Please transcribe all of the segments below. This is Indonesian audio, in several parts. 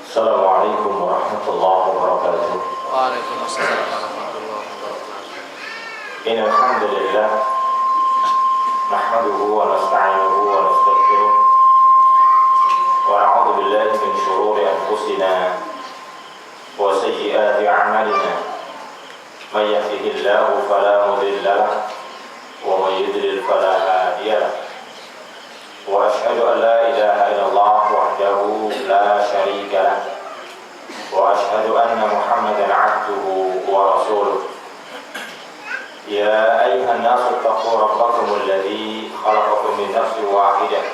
Assalamualaikum warahmatullahi wabarakatuh. Waalaikumsalam warahmatullahi wabarakatuh. Innal hamdalillah nahmaduhu wa nasta'inuhu wa nastaghfiruh wa na'udzu billahi min shururi anfusina wa sayyiati a'malina. May yahdihillahu fala mudilla lahu wa may yudlil fala hadiya lahu. Wa ashhadu an la ilaha illallah wahdahu la syarika lahu wa ashhadu anna Muhammadan 'abduhu wa rasuluh. Ya ayyuhan nasu ittaqu rabbakum alladhi khalaqakum min nafsin wahidah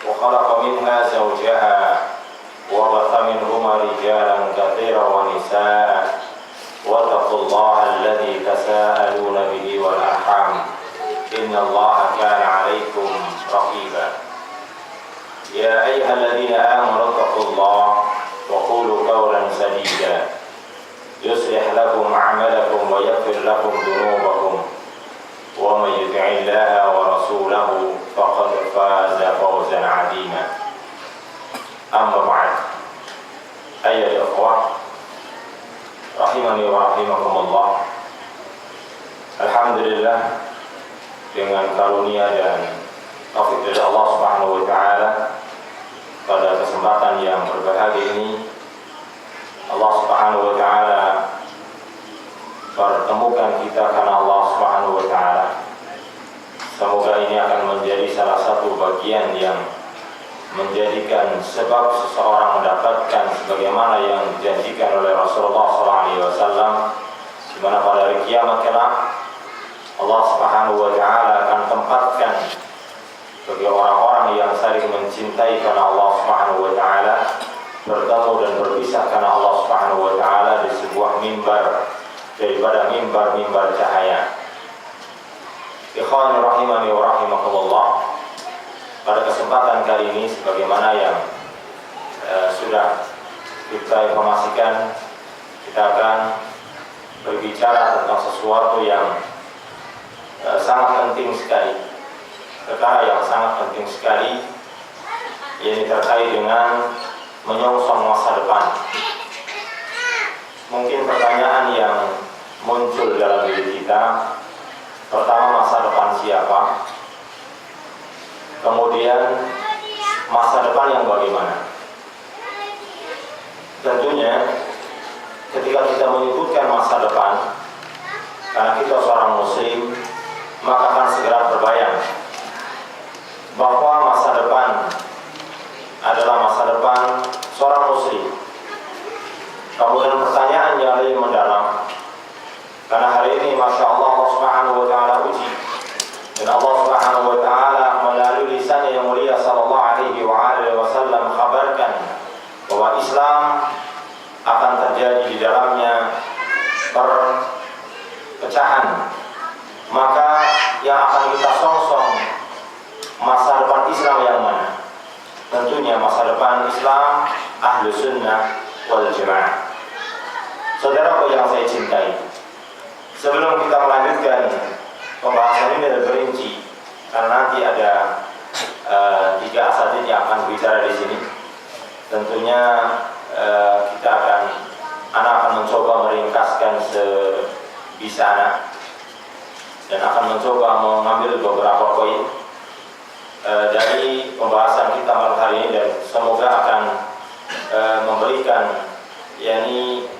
wa khalaqa minha zawjaha wa batha minhuma rijalan katsiran wa nisaa'a wattaqullaha alladhi tasaaluna bihi wal arham innallaha kana 'alaykum raqiba. Ya ayyuhalladzina amanu ittaqullaha wa qulu qawlan sadida yuslih lakum a'malakum wa yaghfir lakum dhunubakum wa may yuti'illaha wa rasulahu faqad faza fawzan 'azima. Amma ba'd. Ayyuhal ikhwah rahimani wa rahimakumullah. Alhamdulillah, dengan karunia dan taufik dari Allah Subhanahu wa taala, pada kesempatan yang berbahagia ini Allah Subhanahu wa taala pertemukan kita karena Allah Subhanahu wa taala. Semoga ini akan menjadi salah satu bagian yang menjadikan sebab seseorang mendapatkan sebagaimana yang dijanjikan oleh Rasulullah SAW, di mana pada hari kiamat kelak Allah Subhanahu wa taala akan tempatkan bagi orang-orang yang saling mencintai karena Allah Subhanahu wa taala bertemu dan berpisah karena Allah Subhanahu wa taala di sebuah mimbar daripada mimbar-mimbar cahaya. Ikhwani rahimani wa rahimakumullah. Pada kesempatan kali ini sebagaimana yang sudah kita informasikan, kita akan berbicara tentang sesuatu yang sangat penting sekali. Perkara yang sangat penting sekali, yang terkait dengan menyongsong masa depan. Mungkin pertanyaan yang muncul dalam diri kita, pertama, masa depan siapa? Kemudian masa depan yang bagaimana? Tentunya ketika kita menyebutkan masa depan, karena kita seorang muslim, maka akan segera terbayang bahwa masa depan adalah masa depan seorang muslim. Kemudian pertanyaan yang lebih mendalam, karena hari ini Masya Allah, Allah Subhanahu wa ta'ala uji, dan Allah Subhanahu wa ta'ala melalui lisannya yang mulia sallallahu alaihi wasallam kabarkan bahwa Islam akan terjadi di dalamnya perpecahan. Maka yang akan kita songsong masa depan Islam yang mana? Tentunya masa depan Islam ahlu sunnah wal jamaah. Saudaraku yang saya cintai, sebelum kita melanjutkan pembahasan ini lebih rinci, karena nanti ada 3 asatidz yang akan bicara di sini. Tentunya anak akan mencoba meringkaskan sebisa anak, dan akan mencoba mengambil beberapa poin dari pembahasan kita malam hari ini, dan semoga akan memberikan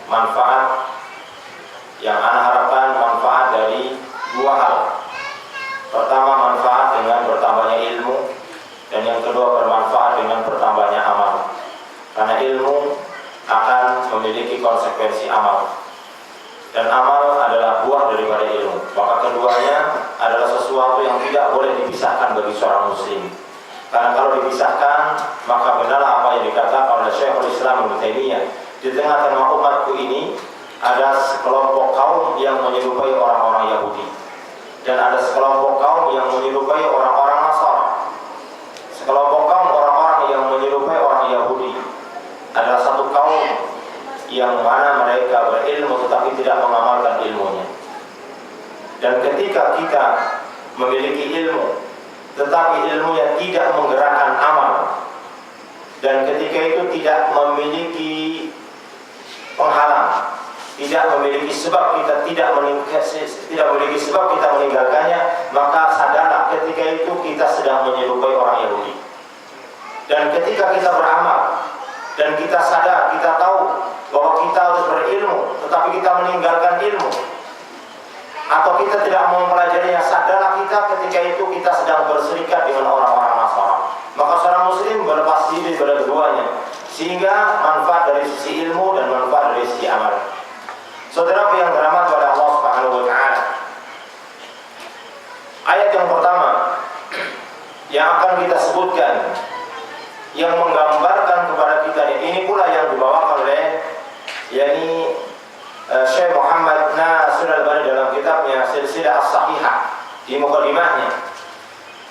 manfaat yang ana harapkan, manfaat dari 2 hal. Pertama, manfaat dengan bertambahnya ilmu, dan yang kedua bermanfaat dengan bertambahnya amal. Karena ilmu akan memiliki konsekuensi amal, dan amal adalah buah daripada ilmu. Maka keduanya adalah sesuatu yang tidak boleh dipisahkan bagi seorang muslim. Karena kalau dipisahkan, maka benarlah apa yang dikatakan oleh Syekhul Islam Ibnu Taimiyah, di tengah-tengah umatku ini ada sekelompok kaum yang menyerupai orang-orang Yahudi, dan ada sekelompok kaum yang menyerupai orang-orang Nasara. Sekelompok kaum orang-orang yang menyerupai orang Yahudi adalah satu kaum yang mana mereka berilmu tetapi tidak mengamalkan ilmunya. Dan ketika kita memiliki ilmu tetapi ilmunya tidak menggerakkan amal, dan ketika itu tidak memiliki penghalang, tidak memiliki sebab kita tidak memiliki sebab kita meninggalkannya, maka sadarlah ketika itu kita sedang menyerupai orang Yahudi. Dan ketika kita beramal dan kita sadar, kita tahu bahwa kita harus berilmu, tetapi kita meninggalkan ilmu, atau kita tidak mau mempelajarinya, sadarlah kita ketika itu kita sedang berserikat dengan orang-orang Nasara. Maka seorang muslim berlepas diri pada keduanya, sehingga manfaat dari sisi ilmu dan manfaat dari sisi amal. Saudara yang dirahmati oleh Allah Subhanahu wa taala, ayat yang pertama yang akan kita sebutkan, yang menggambarkan kepada kita, ini pula yang dibawakan oleh Syekh Muhammad Nasir Al-Albani dalam kitabnya Silsilah As-Sahihah di mukadimahnya.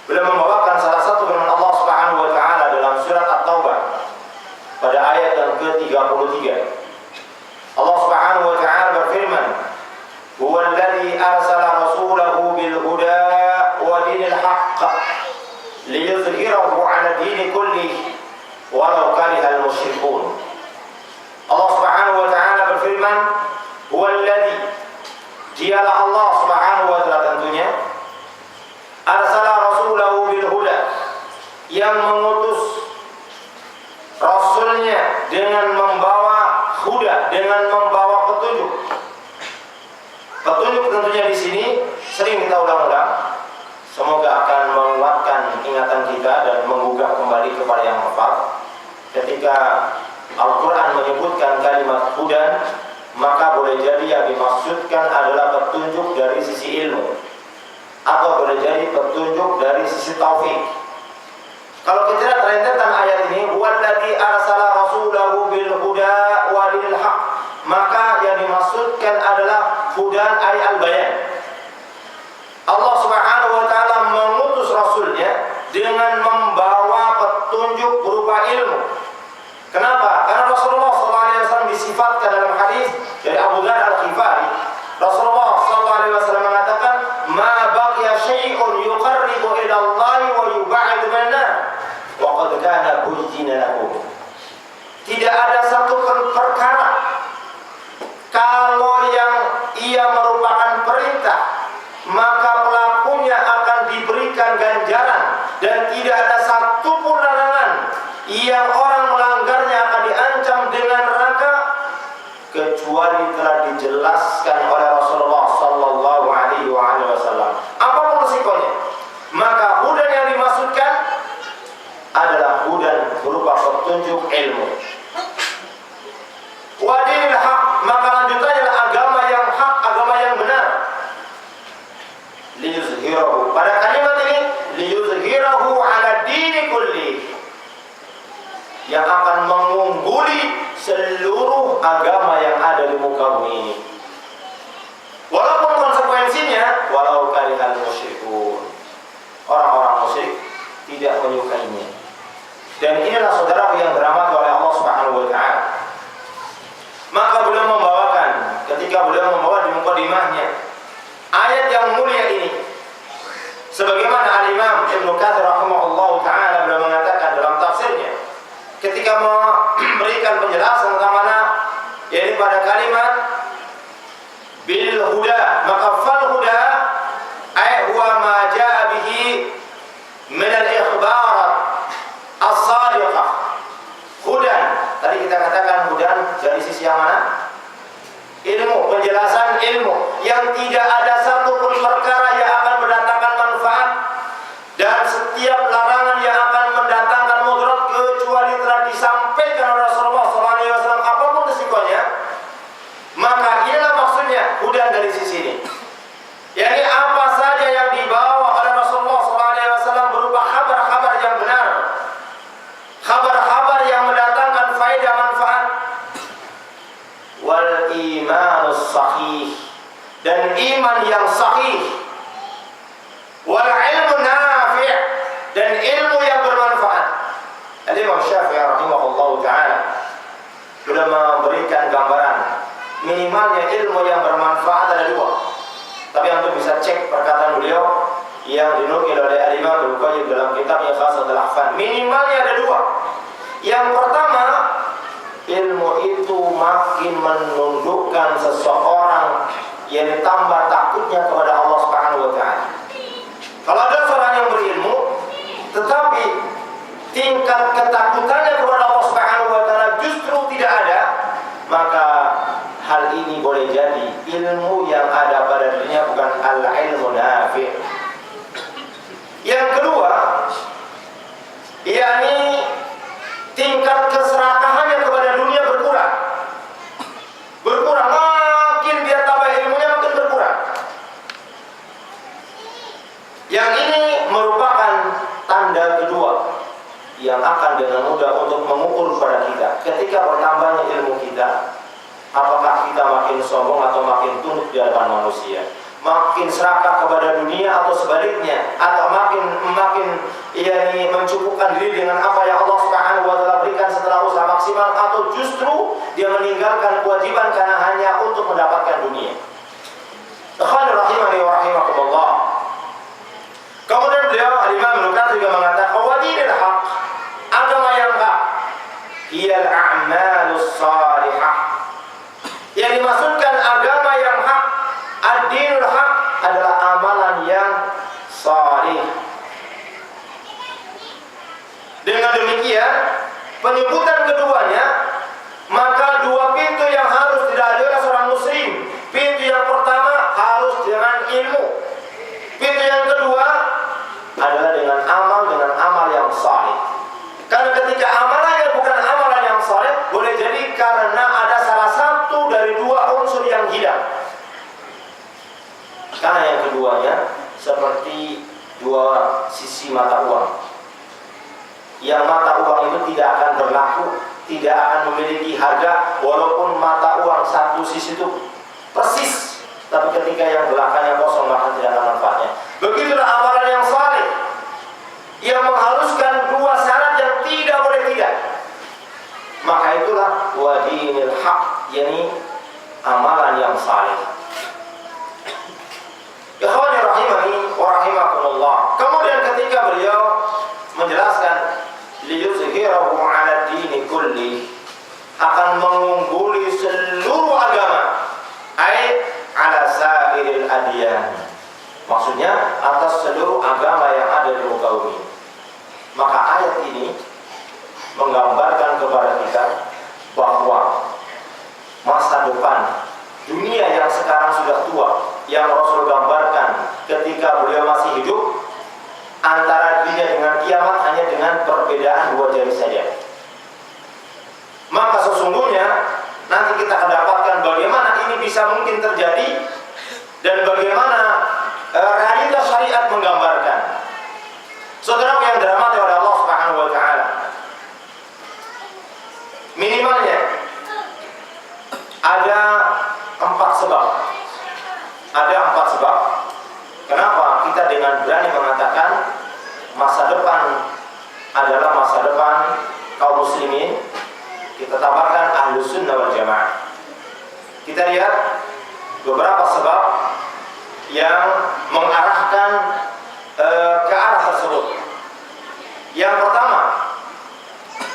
Beliau membawakan salah satu firman Allah Subhanahu wa taala dalam surat At-Taubah pada ayat yang ke-33. Allah Subhanahu wa taala berfirman, "Huwallazi arsala rasulahu bil huda wa dinil haqq liyuzhirahu 'ala dini kullihi walau karihal musyrikun." Allah Subhanahu wa taala berfirman, "Huwallazi", dialah Allah Subhanahu wa taala tentunya, arsala rasulahu bil huda, yang mengutus rasulnya dengan membawa huda, dengan membawa petunjuk. Petunjuk tentunya di sini sering kita ulang-ulang, semoga akan menguatkan ingatan kita dan menggugah kembali kepada yang hafal. Ketika Al-Quran menyebutkan kalimat hudan, maka boleh jadi yang dimaksudkan adalah petunjuk dari sisi ilmu, atau boleh jadi petunjuk dari sisi taufik. Kalau kita lihat rentetan ayat ini, "Huwallazi arsala rasulahu bil huda wa dinil haqq", maka yang dimaksudkan adalah hudan ay al-bayan. Allah Subhanahu wa taala mengutus rasulnya dengan membawa petunjuk berupa ilmu. Kenapa? Karena Rasulullah SAW disifatkan dalam hadis dari Abu Dzar Al-Ghifari, Rasulullah SAW mengatakan, "Ma baqiya syai'un yuqarribu ila Allah wa yub'idu minan, wa qad kana buyyina lakum." Tidak ada satu perkara kalau yang ia merupakan perintah, maka pelakunya akan diberikan ganjaran, dan tidak ada satu pun larangan yang orang melanggarnya akan diancam dengan neraka, kecuali telah dijelaskan oleh Rasulullah sallallahu alaihi wasallam. Apapun resikonya, maka hudan yang dimaksudkan adalah hudan berupa petunjuk ilmu. Wa dinil haq, maka lanjutannya adalah agama yang hak, agama yang benar. Liyuzhirahu, pada kalimat ini liyuzhirahu ala dini kulli, yang akan mengungguli seluruh agama yang ada di muka bumi ini. Walaupun konsekuensinya walau karihal musyrikun, orang-orang musyrik tidak menyukainya. Dan inilah saudara yang dirahmati oleh Allah Subhanahu wa taala. Maka beliau membawakan, ketika beliau membawa di mukadimahnya ayat yang mulia ini, sebagaimana Al-Imam Ibnu Katsir rahimahullahu taala beliau mengatakan dalam tafsirnya, ketika memberikan penjelasan tentang mana, yaitu pada kalimat bil huda, maka fal huda ay huwa ma jaa bihi min al ikhbar as-sadiqah. Hudan, tadi kita katakan hudan dari sisi yang mana? Ilmu, penjelasan ilmu, yang tidak ada satu pun perkara yang akan mendatangkan manfaat dan setiap larangan yang akan mendatangkan mudarat kecuali telah disampaikan oleh Rasulullah SAW, apapun resikonya. Maka inilah maksudnya hudan dari sisi ini, yakni apa saja yang dibawa oleh Rasulullah SAW berupa kabar-kabar yang benar, kabar-kabar yang mendatangkan faedah manfaat. Wal imanus sahih, dan iman yang sahih. Wal ilmu nafi', dan ilmu yang bermanfaat. Al-Imam Syafi'i rahimahullahu ta'ala sudah memberikan gambaran minimalnya ilmu yang bermanfaat ada dua. Tapi untuk bisa cek perkataan beliau yang dinukil oleh Al-Imam Ibnu Qayyim dalam kitab Ighatsatul Lahfan. Minimalnya ada dua. Yang pertama, ilmu itu makin menundukkan seseorang yang tambah takutnya kepada Allah Subhanahu wa taala. Kalau ada seorang yang berilmu tetapi tingkat ketakutannya kepada Allah Subhanahu wa taala justru tidak ada, maka hal ini boleh jadi ilmu yang ada pada dirinya bukan al-ilmu nafi'. Yang kedua, yakni tingkat keserakahannya kepada dunia berkurang. Makin dia tambah ilmunya makin berkurang. Yang ini merupakan tanda kedua yang akan dengan mudah untuk mengukur pada kita. Ketika bertambahnya ilmu kita, apakah kita makin sombong atau makin tunduk di hadapan manusia, makin serakah kepada dunia atau sebaliknya, atau makin yakni mencukupkan diri dengan apa yang Allah Subhanahu wa taala berikan setelah usaha maksimal, atau justru dia meninggalkan kewajiban karena hanya untuk mendapatkan dunia. Ikhwan rahimani wa rahimakumullah. Kemudian beliau Al-Imam Ibnu Katsir juga mengatakan wa dinul haq, agama yang hak, hiyal a'malus salihah. Yang dimaksudkan agama yang hak, ad-dinul haq, adalah amalan yang salih. Dengan demikian, penyebutan keduanya, maka dua pintu yang harus dilalui oleh seorang muslim. Pintu yang pertama harus dengan ilmu. Pintu yang kedua adalah dengan amal yang salih. Karena ketika amalannya bukan amalan yang salih, boleh jadi karena ada salah satu dari dua unsur yang hilang. Karena yang keduanya seperti dua sisi mata uang. Yang mata uang itu tidak akan berlaku, tidak akan memiliki harga walaupun mata uang satu sisi itu persis, tapi ketika yang belakangnya kosong maka tidak ada manfaatnya. Begitulah amalan yang saleh yang mengharuskan dua syarat yang tidak boleh tidak. Maka itulah wadinil haq, yakni amalan yang saleh. Ikhwani rahimani wa rahimakumullah. Kemudian ketika beliau menjelaskan liyuzhirahu 'ala dini kulli, akan mengungguli seluruh agama, ai 'ala sa'iril adyan. Maksudnya atas seluruh agama yang ada di muka bumi. Maka ayat ini menggambarkan kepada kita bahwa masa depan dunia yang sekarang sudah tua, yang Rasul gambarkan ketika beliau masih hidup, antara dunia dengan kiamat hanya dengan perbedaan dua jari saja. Maka sesungguhnya nanti kita akan dapatkan bagaimana ini bisa mungkin terjadi dan bagaimana realitas syariat menggambarkan. Saudara yang dirahmati oleh Allah Subhanahu wa taala, minimalnya ada 4 sebab. Ada 4 sebab kenapa kita dengan berani mengatakan masa depan adalah masa depan kaum muslimin. Kita tambahkan Ahlus Sunnah wal Jamaah. Kita lihat beberapa sebab yang mengarahkan ke arah tersebut. Yang pertama,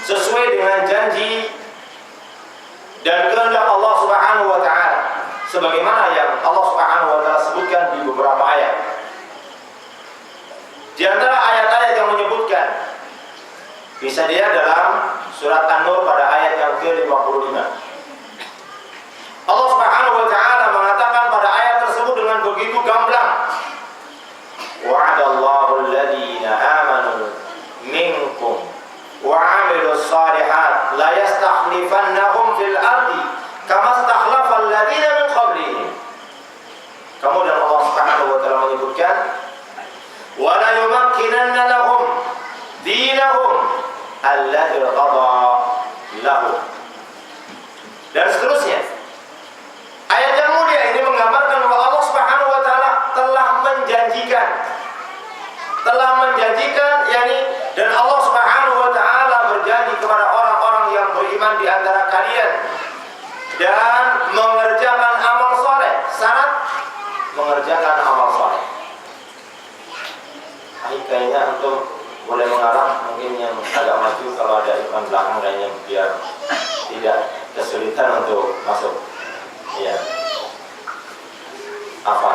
sesuai dengan janji dan kehendak Allah Subhanahu wa taala, sebagaimana yang Allah Subhanahu wa taala sebutkan di beberapa ayat. Di antara ayat-ayat yang menyebutkan, bisa dilihat dalam surat An-Nur pada ayat yang ke-55. Allah Subhanahu wa taala mengatakan pada ayat tersebut dengan begitu gamblang, wa'adallahu alladhina amanu minkum wa 'amilus shalihat la yastakhlifannahum fil ardi kama istakhlafa alladhina min qablihim. Kemudian Allah Subhanahu wa taala menyebutkan wa la yumakkinanna lahum dinahum alladzi qada lahum, dan seterusnya. Ayat yang mulia ini menggambarkan bahwa Allah Subhanahu wa taala telah menjanjikan yakni, dan Allah Subhanahu wa taala berjanji kepada orang-orang yang beriman di antara kalian dan mengerjakan amal saleh. Syarat mengerjakan amal saleh. kayaknya untuk boleh mengarah, mungkin yang agak maju kalau ada iklan belakang kayaknya biar tidak kesulitan untuk masuk. Iya. Apa?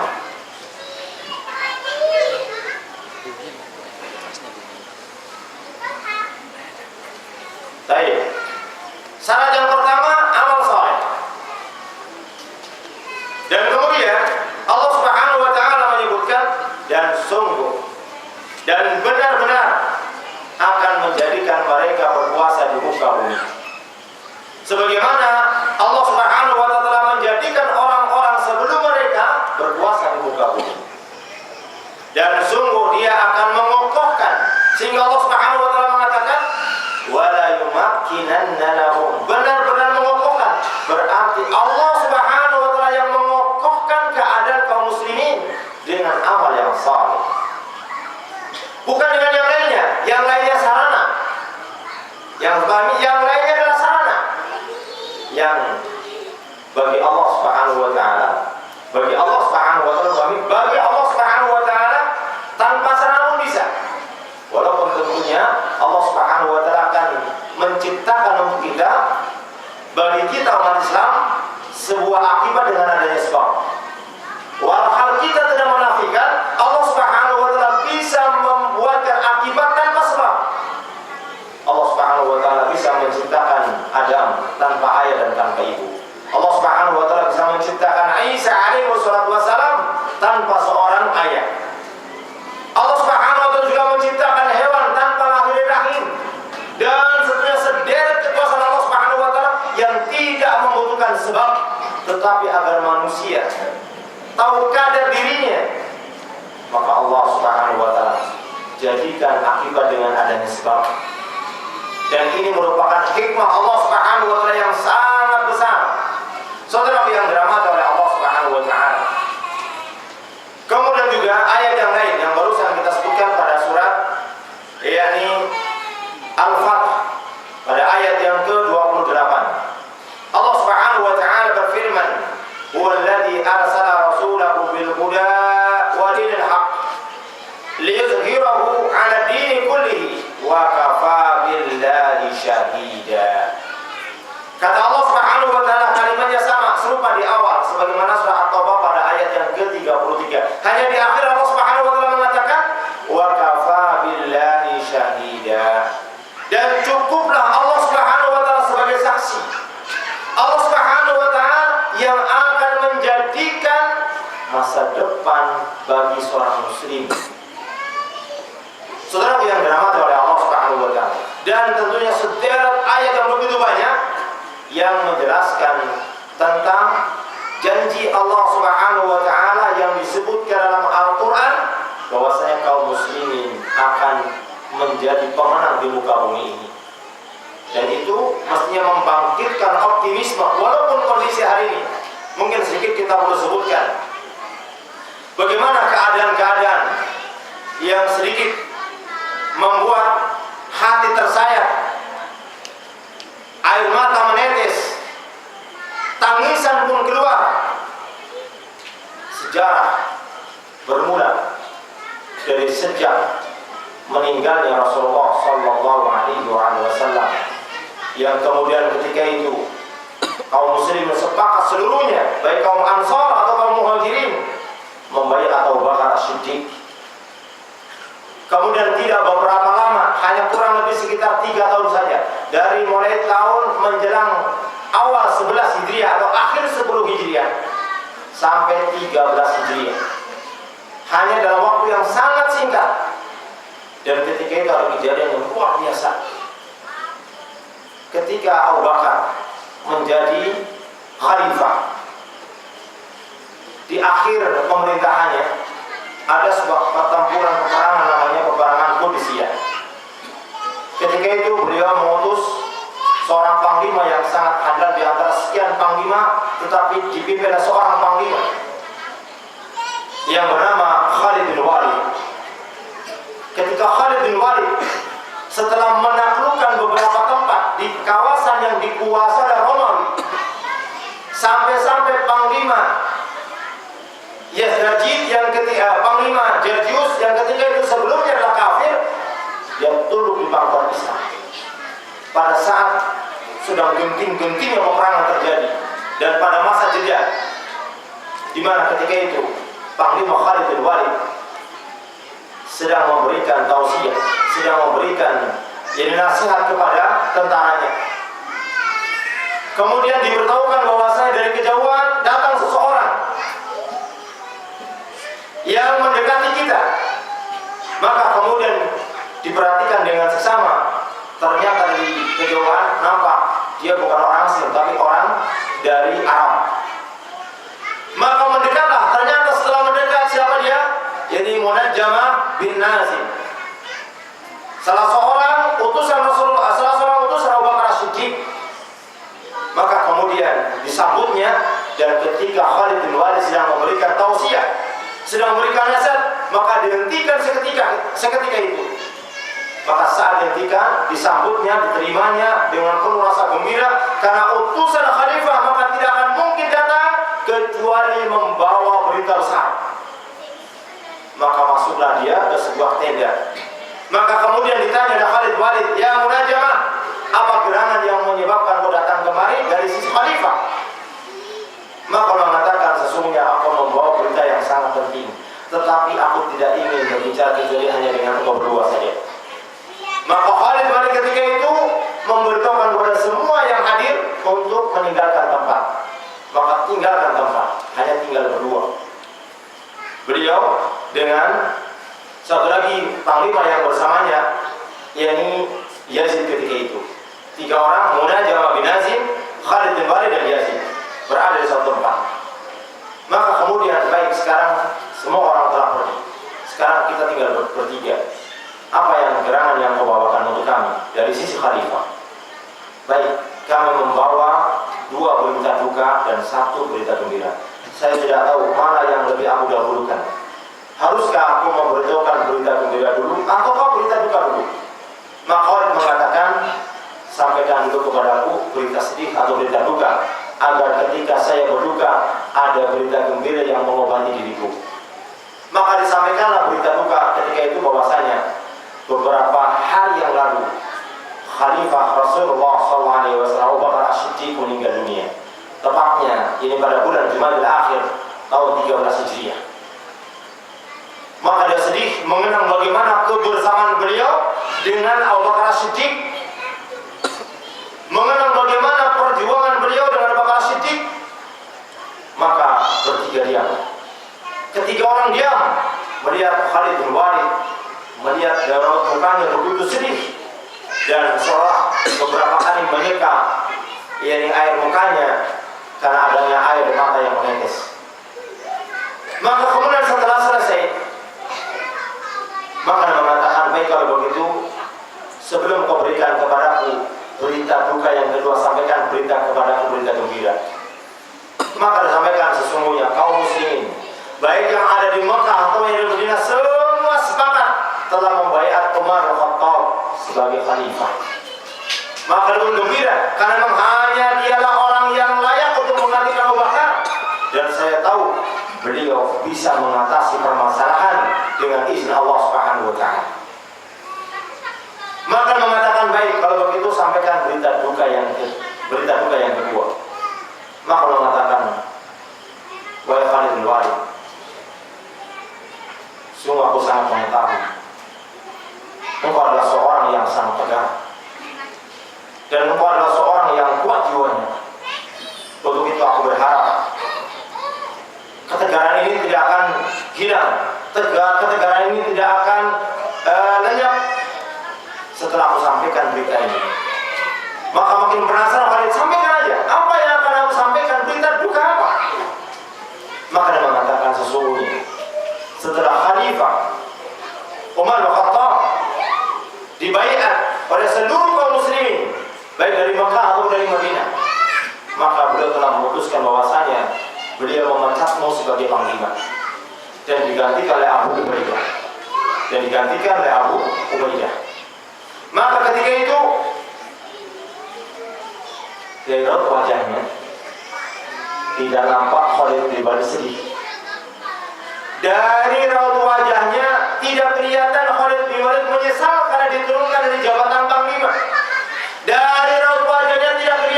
Baik. Syarat yang pertama amal saleh. Dan kemudian Allah Subhanahu wa taala menyebutkan dan sungguh dan benar-benar akan menjadikan mereka berkuasa di muka bumi. Sebagaimana Allah Subhanahu wa taala menjadikan orang-orang sebelum mereka berkuasa di muka bumi. Dan sungguh Dia akan mengokohkan, sehingga Allah Subhanahu wa taala mengatakan wala yumakkinanna lahum, benar-benar mengokohkan. Berarti Allah Subhanahu wa taala yang mengokohkan keadaan kaum muslimin dengan amal yang saleh. Bukan dengan yang lainnya. Yang lainnya sarana. Yang lainnya adalah sarana. Yang bagi Allah Subhanahu wa taala, bagi Allah Subhanahu wa taala, bagi Allah Subhanahu wa taala tanpa sarana pun bisa. Walaupun tentunya Allah Subhanahu wa taala akan menciptakan untuk kita, bagi kita umat Islam, sebuah akibat dengan adanya sebab. Walhal kita tidak menafikan Allah Subhanahu wa taala bisa membuatkan akibat tanpa sebab. Allah Subhanahu wa taala bisa menciptakan Adam tanpa ayah dan tanpa ibu. Allah Subhanahu wa taala bisa menciptakan Isa alaihi wassalam tanpa seorang ayah. Allah Subhanahu wa taala juga menciptakan hewan tanpa lahir rahim. Dan seterusnya sederet kekuasaan Allah Subhanahu wa taala yang tidak membutuhkan sebab, tetapi agar manusia tahu kadar dirinya, maka Allah Subhanahu wa taala jadikan akibat dengan adanya sebab. Dan ini merupakan hikmah Allah Subhanahu wa taala yang sangat besar. Saudara yang dirahmati oleh Allah Subhanahu wa taala. Kemudian juga ayat yang lain yang barusan kita sebutkan pada surat yakni Al-Fath pada ayat yang ke-28. Allah Subhanahu wa taala berfirman, "Huwallazi arsala rasulahu bil huda wa dinil haqq liyuzhirahu 'ala dini kullihi wa kafa billahi syahida." Kata Allah Subhanahu wa taala, kalimatnya sama serupa di awal sebagaimana surah At-Taubah pada ayat yang ke-33. Hanya di akhir Allah Subhanahu wa taala mengatakan wa kafa billahi syahida. Dan cukuplah Allah Subhanahu wa taala sebagai saksi. Allah Subhanahu wa taala yang akan menjadikan masa depan bagi seorang muslim. Saudara yang dirahmati oleh Allah Subhanahu wa taala. Dan tentunya sederet ayat yang begitu banyak yang menjelaskan tentang janji Allah Subhanahu wa taala yang disebutkan dalam Al-Qur'an bahwasanya kaum muslimin akan menjadi pemenang di muka bumi ini. Dan itu mestinya membangkitkan optimisme walaupun kondisi hari ini mungkin sedikit kita perlu sebutkan bagaimana keadaan-keadaan yang sedikit membuat hati tersayat, air mata menetes, tangisan pun keluar. Sejarah bermula dari sejak meninggalnya Rasulullah Sallallahu Alaihi Wasallam, yang kemudian ketika itu kaum muslimin sepakat seluruhnya, baik kaum Ansar atau kaum Muhajirin, membaiat Abu Bakar As-Siddiq. Kemudian tidak beberapa lama, hanya kurang lebih sekitar 3 tahun saja, dari mulai tahun menjelang awal 11 Hijriah atau akhir 10 Hijriah sampai 13 Hijriah, hanya dalam waktu yang sangat singkat. Dan ketika itu ada kejadian yang luar biasa. Ketika Abu Bakar menjadi khalifah, di akhir pemerintahannya ada sebuah pertempuran peperangan namanya peperangan Qadisiyah. Ketika itu beliau mengutus seorang panglima yang sangat handal di antara sekian panglima, tetapi dipimpin oleh seorang panglima yang bernama Khalid bin Walid. Ketika Khalid bin Walid setelah menaklukkan beberapa tempat di kawasan yang dikuasai oleh Romawi, sampai-sampai panglima Yazid yang ketika panglima Gergius yang ketika itu sebelumnya adalah sedang genting-gentingnya peperangan terjadi. Dan pada masa jeda, di mana ketika itu Panglima Khalid bin Walid sedang memberikan tausiah, sedang memberikan nasihat kepada tentaranya. Kemudian diberitahukan bahwasanya dari kejauhan datang seseorang yang mendekati kita. Maka kemudian diperhatikan dengan seksama. Ternyata dari kejauhan nampak dia bukan orang asing, tapi orang dari Arab. Maka mendekatlah. Ternyata setelah mendekat, siapa dia? Jadi Munajjamah bin Nazim, salah seorang utusan Rasulullah, salah seorang utusan Abu Bakar As-Siddiq. Maka kemudian disambutnya, dan ketika Khalid bin Walid sedang memberikan tausiah, sedang memberikan nasihat, maka dihentikan seketika itu. Maka saat dihentikan, disambutnya, diterimanya dengan penuh rasa gembira karena utusan khalifah, maka tidak akan mungkin datang kecuali membawa berita besar. Maka masuklah dia ke sebuah tenda. Maka kemudian ditanya oleh Khalid bin Walid, "Ya Munajjamah, apa gerangan yang menyebabkan kau datang kemari dari sisi khalifah?" Maka mengatakan, "Sesungguhnya aku membawa berita yang sangat penting, tetapi aku tidak ingin berbicara kecuali hanya dengan kau berdua saja." Maka Khalid bin Walid ketika itu memberitahukan kepada semua yang hadir untuk meninggalkan tempat. Maka tinggalkan tempat, hanya tinggal berdua. Beliau dengan satu lagi panglima yang bersamanya, yakni Yazid ketika itu. 3 orang, Munajjamah bin Nazim, Khalid bin Walid dan Yazid, berada di satu tempat. Maka kemudian, baik, sekarang semua orang telah pergi. Sekarang kita tinggal bertiga. Apa yang gerangan yang kau bawakan untuk kami dari sisi khalifah? Baik, kami membawa 2 berita duka dan 1 berita gembira. Saya tidak tahu mana yang lebih aku dahulukan. Haruskah aku memberitahukan berita gembira dulu ataukah berita duka dulu? Maka Khalid mengatakan, sampaikan dulu kepadaku berita sedih atau berita duka, agar ketika saya berduka ada berita gembira yang mengobati diriku. Maka disampaikanlah berita duka ketika itu bahwasanya beberapa hari yang lalu Khalifah Rasulullah SAW Abu Bakar As-Siddiq meninggal dunia. Tepatnya ini pada bulan Jumadil Akhir tahun 13 Hijriah. Maka dia sedih mengenang bagaimana kebersamaan beliau dengan Abu Bakar As-Siddiq, mengenang bagaimana perjuangan beliau dengan Abu Bakar As-Siddiq. Maka bertiga diam. Ketiga orang diam melihat Khalid bin Walid, melihat raut mukanya begitu sedih dan seolah beberapa kali menyeka air mukanya karena adanya air mata yang menetes. Maka kemudian setelah selesai, maka dia mengatakan, "Baik, kalau begitu sebelum kau berikan kepadaku berita duka yang kedua, sampaikan berita kepadaku berita gembira." Maka disampaikan, sesungguhnya kaum muslimin, baik yang ada di Mekah atau yang di Madinah, semua sepakat telah membaiat Umar bin Khattab sebagai khalifah. Maka lebih gembira karena memang hanya dialah orang yang layak untuk menggantikan Abu Bakar, dan saya tahu beliau bisa mengatasi permasalahan dengan izin Allah Subhanahu wa taala. Maka mengatakan, "Baik, kalau begitu sampaikan berita duka yang kedua." Maka mengatakan, "Wahai Khalid bin Walid, sungguh aku sangat mengetahui engkau adalah seorang yang sangat tegar, dan engkau adalah seorang yang kuat jiwanya. Untuk itu aku berharap ketegaran ini tidak akan hilang, ketegaran ini tidak akan lenyap setelah aku sampaikan berita ini." Maka makin penasaran Khalid, "Sampaikan aja, apa yang akan aku sampaikan, berita duka apa?" Maka dia mengatakan, sesungguhnya setelah Khalifah Umar bin Khattab dibaiat oleh seluruh kaum muslimin, baik dari Mekah atau dari Madinah, maka beliau telah memutuskan bahwasanya beliau memecatmu sebagai panglima dan digantikan oleh Abu Ubaidah. Maka ketika itu dari raut wajahnya tidak nampak Khalid bin Walid sedih. Dari raut wajahnya tidak kelihatan Khalid bin Walid menyesal karena diturunkan dari jabatan panglima. Dari raut wajahnya tidak kelihatan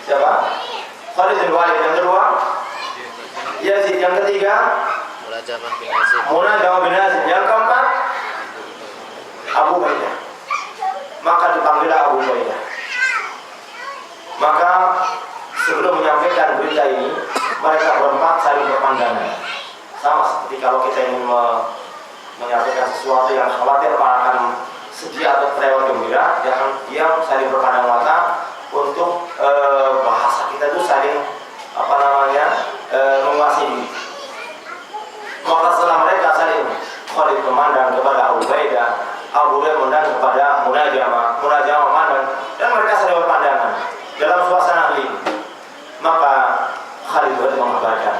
Siapa? Khalid bin Walid. Yang kedua Yazid. Yang ketiga Munajamah bin Yazid. Munajamah bin Yazid. Yang keempat Abu Ubaidah. Maka dipanggil Abu Ubaidah. Maka sebelum menyampaikan berita ini, mereka berempat saling berpandangan. Sama seperti kalau kita ingin menyampaikan sesuatu yang khawatir akan sedih atau terlewat gembira, dia saling berpandang mata untuk bahasa kita itu saling menguasai. Maka setelah mereka saling Khalid memandang kepada Abu Ubaidah, Abu Ubaidah memandang kepada Munajamah memandang, dan mereka saling berpandangan dalam suasana hening. Maka Khalid bin mengabarkan,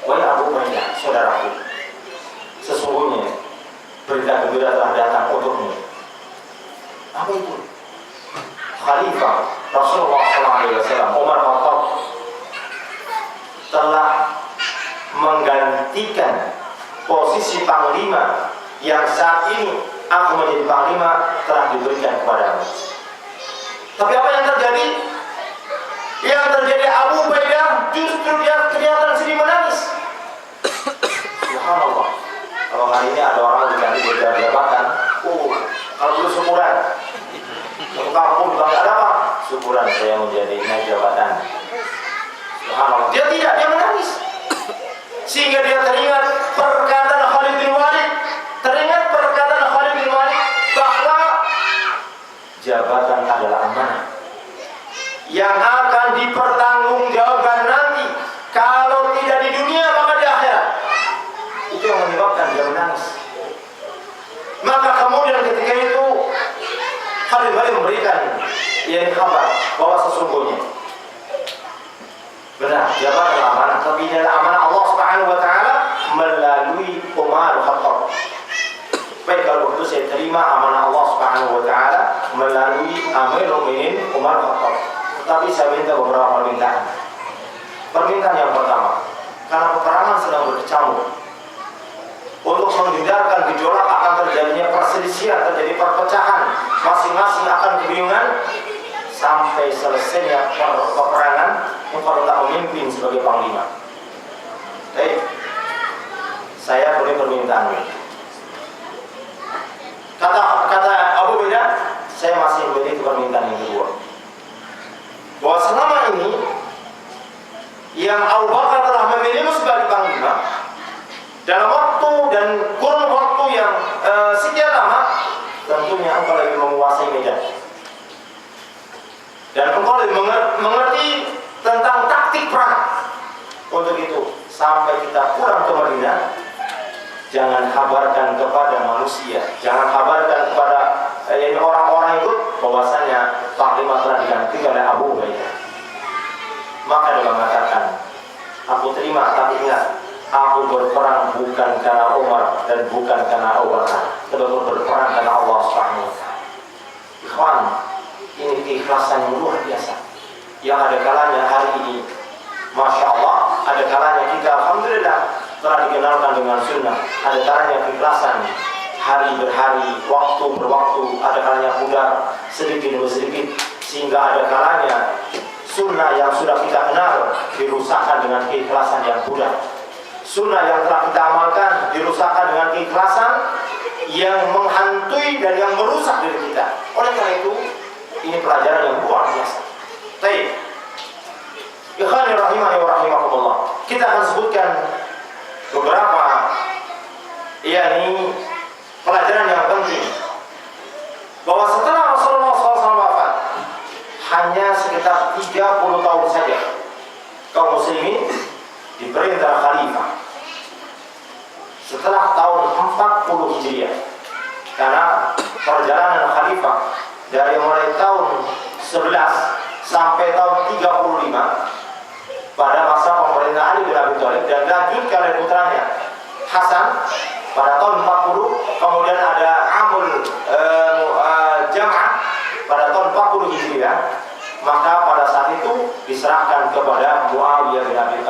wahai Abu Ubaidah, saudaraku, sesungguhnya berita gembira telah datang untukmu. Apa itu? Khalifah Rasulullah SAW Umar bin Khattab telah menggantikan posisi panglima yang saat ini aku menjadi panglima telah diberikan kepadamu. Tapi apa yang terjadi? Yang terjadi Abu Ubaidah justru dia kelihatan sedih menangis. Subhanallah. Kalau hari ini ada orang diganti jabatan, kalau dulu syukuran. Satu kampung juga nggak ada apa? Syukuran saya menjadi naik jabatan. Subhanallah. Dia tidak, dia menangis. Sehingga dia teringat perkataan Khalid bin Walid. Teringat perkataan Khalid bin Walid bahwa jabatan adalah amanah yang akan dipertanggungjawabkan nanti. Kalau tidak di dunia maka di akhirat. Itu yang menyebabkan dia menangis. Maka kemudian ketika itu Khalid bin Walid memberikan kabar bahwa sesungguhnya benar jabatan amanah, tapi ini adalah amanah Allah Subhanahu wa taala melalui Umar bin Khattab. Baik, kalau begitu saya terima amanah Allah Subhanahu wa taala melalui Amirul Mukminin Umar bin Khattab. Tapi saya minta beberapa permintaan. Permintaan yang pertama, karena peperangan sedang berkecamuk, untuk menghindarkan gejolak akan terjadinya perselisihan, terjadi perpecahan, masing-masing akan kebingungan, sampai selesainya peperangan, engkau tak memimpin sebagai panglima. Baik, saya punya permintaan. Kata Abu Ubaidah, saya masih memiliki permintaan yang kedua, bahwa selama ini yang Abu Bakar telah memilihmu sebagai panglima dalam waktu dan kurun waktu yang sekian lama, tentunya engkau lebih menguasai medan dan engkau lebih mengerti tentang taktik perang. Untuk itu, sampai kita pulang ke Madinah, jangan kabarkan kepada manusia, jangan kabarkan kepada orang-orang ikut bahwasanya panglima telah diganti oleh Abu Ubaidah. Maka dia mengatakan, aku terima, tapi ingat, aku berperang bukan karena Umar dan bukan karena Abu Bakar, tetapi berperang karena Allah Subhanahu wa taala. Ikhwan, ini keikhlasan yang luar biasa. Yang ada kalanya hari ini, Masya Allah, ada kalanya kita alhamdulillah telah dikenalkan dengan sunnah. Ada kalanya keikhlasan hari berhari, waktu berwaktu, ada kalanya pudar sedikit demi sedikit, sehingga ada kalanya sunnah yang sudah kita kenal dirusakkan dengan keikhlasan yang pudar. Sunnah yang telah kita amalkan dirusakkan dengan keikhlasan yang menghantui dan yang merusak diri kita. Oleh karena itu, ini pelajaran yang luar biasa. Baik, ikhwani rahimani wa rahimakumullah, kita akan sebutkan beberapa pelajaran yang penting, bahwa setelah Rasulullah SAW wafat, hanya sekitar 30 tahun saja kaum muslimin diperintah khalifah setelah tahun 40 Hijriah. Karena perjalanan khalifah dari mulai tahun 11 sampai tahun 35 pada masa pemerintah Ali bin Abi Thalib, dan dilanjutkan oleh putranya Hasan pada tahun 40, kemudian ada Amul Jam'ah pada tahun 40 Hijriah. Maka pada saat itu diserahkan kepada Muawiyah bin Abi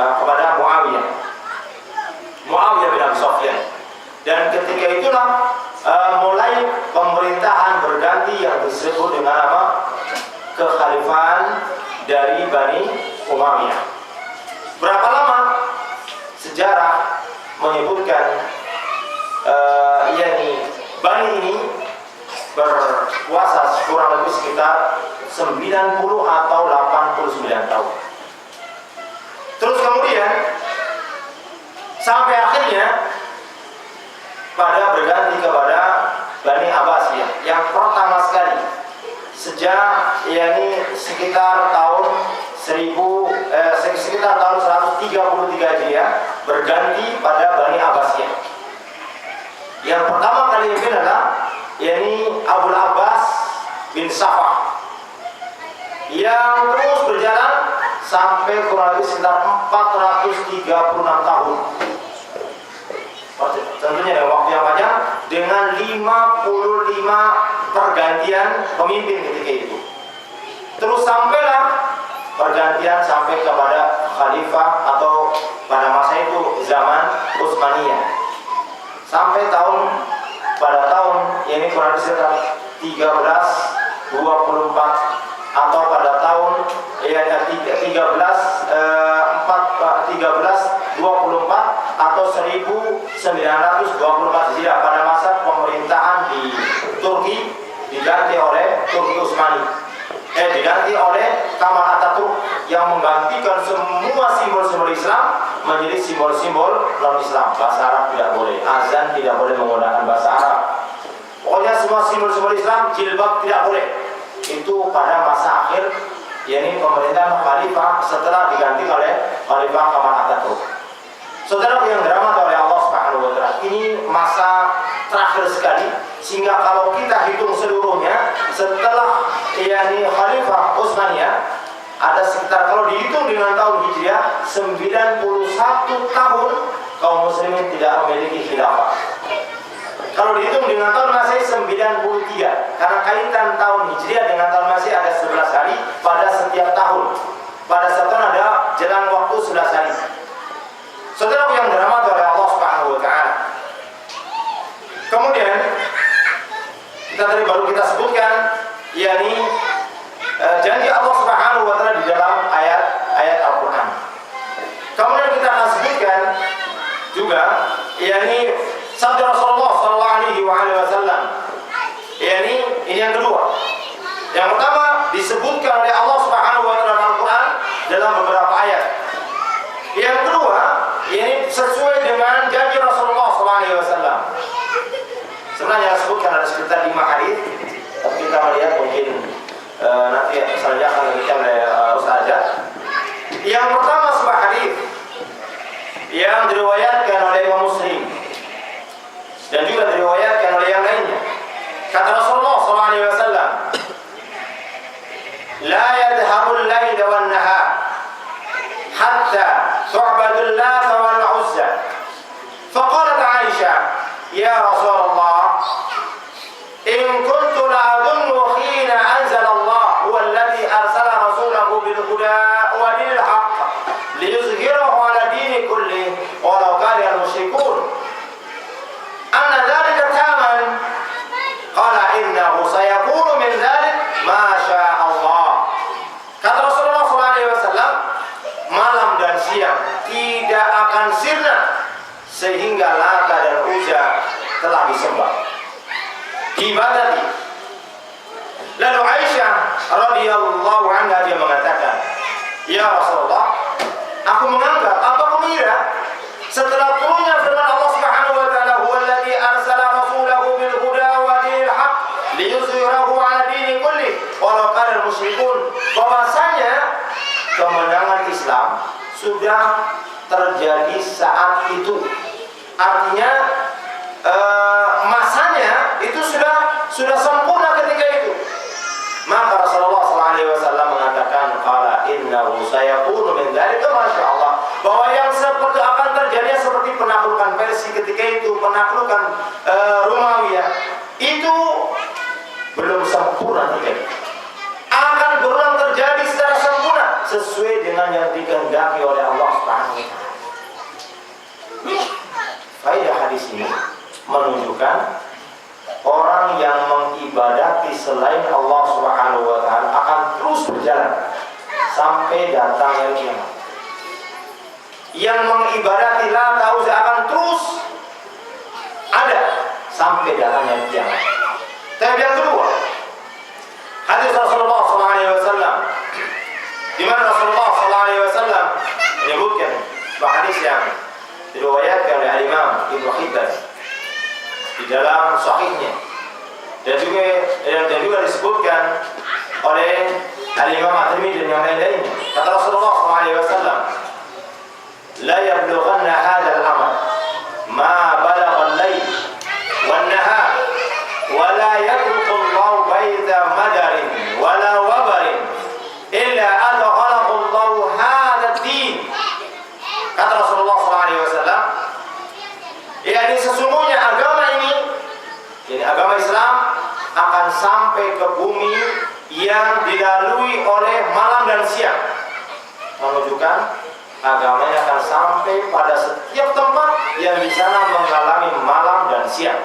Sufyan. Dan ketika itulah mulai pemerintahan berganti yang disebut dengan nama kekhalifahan dari Bani Umayyah. Berapa lama? Sejarah menyebutkan Bani ini berpuasa kurang lebih sekitar 90 atau 89 tahun. Terus kemudian sampai akhirnya pada berganti kepada Bani Abbasiyah yang pertama sekali sejak sekitar tahun 133 Hijriah berganti pada Bani Abbasiyah. Yang pertama kali ini adalah Abul Abbas bin Safah yang terus berjalan sampai kurang lebih sekitar 436 tahun. Tentunya dalam waktu yang panjang dengan 55 pergantian pemimpin ketika itu. Terus sampailah pergantian sampai kepada khalifah atau pada masa itu zaman Utsmaniyah. Sampai pada tahun ini kurang lebih sekitar 1324 atau pada tahun 1324 atau 1924 Hijriah pada masa pemerintahan di Turki diganti oleh Turki Utsmani. Diganti oleh Kemal Atatürk yang menggantikan semua simbol-simbol Islam menjadi simbol-simbol non-Islam. Bahasa Arab tidak boleh, azan tidak boleh menggunakan bahasa Arab. Pokoknya semua simbol-simbol Islam, jilbab tidak boleh. Itu pada masa akhir pemerintahan khalifah setelah diganti oleh Khalifah Kemal Atatürk. Saudara yang dirahmati oleh Allah Subhanahu wa taala, ini masa terakhir sekali sehingga kalau kita hitung seluruhnya setelah Khalifah Utsmaniyah ada sekitar, kalau dihitung dengan tahun Hijriah, 91 tahun kaum muslimin tidak memiliki khilafah. Kalau dihitung dengan tahun Masehi 93, karena kaitan tahun Hijriah dengan tahun Masehi ada 11 hari pada setiap tahun. Pada setiap tahun ada jalan waktu 11 hari. Saudara yang dirahmati oleh Allah Subhanahu wa taala. Kemudian baru kita sebutkan janji Allah Subhanahu wa taala di dalam ayat Al-Qur'an. Kemudian kita akan sebutkan juga sabda Rasulullah sallallahu alaihi wasallam. Ini yang kedua. Yang pertama disebutkan oleh Allah Subhanahu wa taala dalam Al-Qur'an dalam beberapa ayat. Yang kedua, ini sesuai dengan janji Rasulullah sallallahu alaihi wasallam. Sebenarnya disebutkan ada sekitar 5 hadis, tapi kita melihat mungkin nanti selanjutnya akan diberikan oleh Ustaz Ajat. Yang pertama sebuah hadis yang diriwayatkan oleh Imam Muslim dan juga diriwayatkan oleh yang lainnya. Kata Rasulullah SAW, "La yadhhabul lail wan nahar hatta tu'badul Lat wal Uzza." Faqalat Aisyah, "Ya Rasulullah, in kuntu la adunnu hina anzala Allah huwa alladhi arsala rasulahu bil huda wa dinil haqq liyuzhirahu ala dini kulli walau kariha al musyrikun. Anna dhalika taman?" Qala innahu sayakunu min dhalik ma syaa Allah. Kata Rasulullah SAW, malam dan siang tidak akan sirna sehingga Lata dan Uzza telah disembah, diibadati. Lalu Aisyah radhiyallahu anha dia mengatakan, "Ya Rasulullah, aku menganggap atau mengira setelah turunnya firman Allah Subhanahu wa taala, huwallazi arsala rasulahu bil huda wa dinil haqq liyuzhirahu 'ala dini kulli walau karihal musyrikun," bahwasanya kemenangan Islam sudah terjadi saat itu. Artinya masanya itu sudah sempurna ketika itu. Maka Rasulullah SAW mengatakan, "Qala innahu sayakunu min dzalika ma syaa Allah," bahwa yang seperti akan terjadi seperti penaklukan Persia ketika itu, penaklukan Romawi itu belum sempurna ketika itu. Akan berulang terjadi secara sempurna sesuai dengan yang dikehendaki oleh Allah Subhanahu wa taala. Faedah hadis ini menunjukkan orang yang mengibadati selain Allah Subhanahu wa taala akan terus berjalan sampai datangnya kiamat. Yang mengibadati Lata Uzza akan terus ada sampai datangnya kiamat. Tapi yang kedua, hadis Rasulullah SAW, di mana Rasulullah SAW menyebutkan sebuah hadis yang diriwayatkan oleh Imam Ibnu Hibban di dalam sahihnya, dan juga disebutkan oleh Imam At-Tirmidzi dan yang lain-lainnya. Kata Rasulullah SAW, la yablughanna hadzal amal ma balagha al-layl wan nahar wa la yatruku Allah baita madarin wa la wabarin illa adkhalahu Allah hadha ad-din. Kata Rasulullah SAW, yakni sesungguhnya agama ini agama Islam akan sampai ke bumi yang dilalui oleh malam dan siang, menunjukkan agamanya akan sampai pada setiap tempat yang di sana mengalami malam dan siang.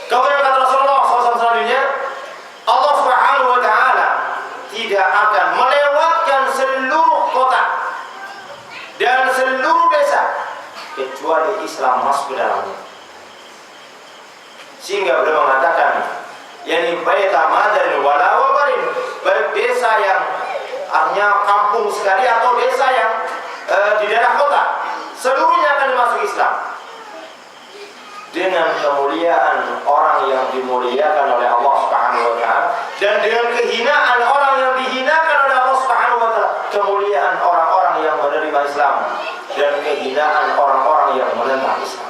Kemudian kata Rasulullah SAW selanjutnya, Allah Subhanahu wa Ta'ala tidak akan melewatkan seluruh kota dan seluruh desa kecuali Islam masuk ke dalamnya. Sehingga beliau mengatakan, yakni baita madarin wala wabarin, baik desa yang artinya kampung sekali atau desa yang di daerah kota, seluruhnya akan masuk Islam. Dengan kemuliaan orang yang dimuliakan oleh Allah Subhanahu wa Ta'ala, dan dengan kehinaan orang yang dihinakan oleh Allah Subhanahu wa Ta'ala, kemuliaan orang-orang yang menerima Islam dan kehinaan orang-orang yang menentang Islam.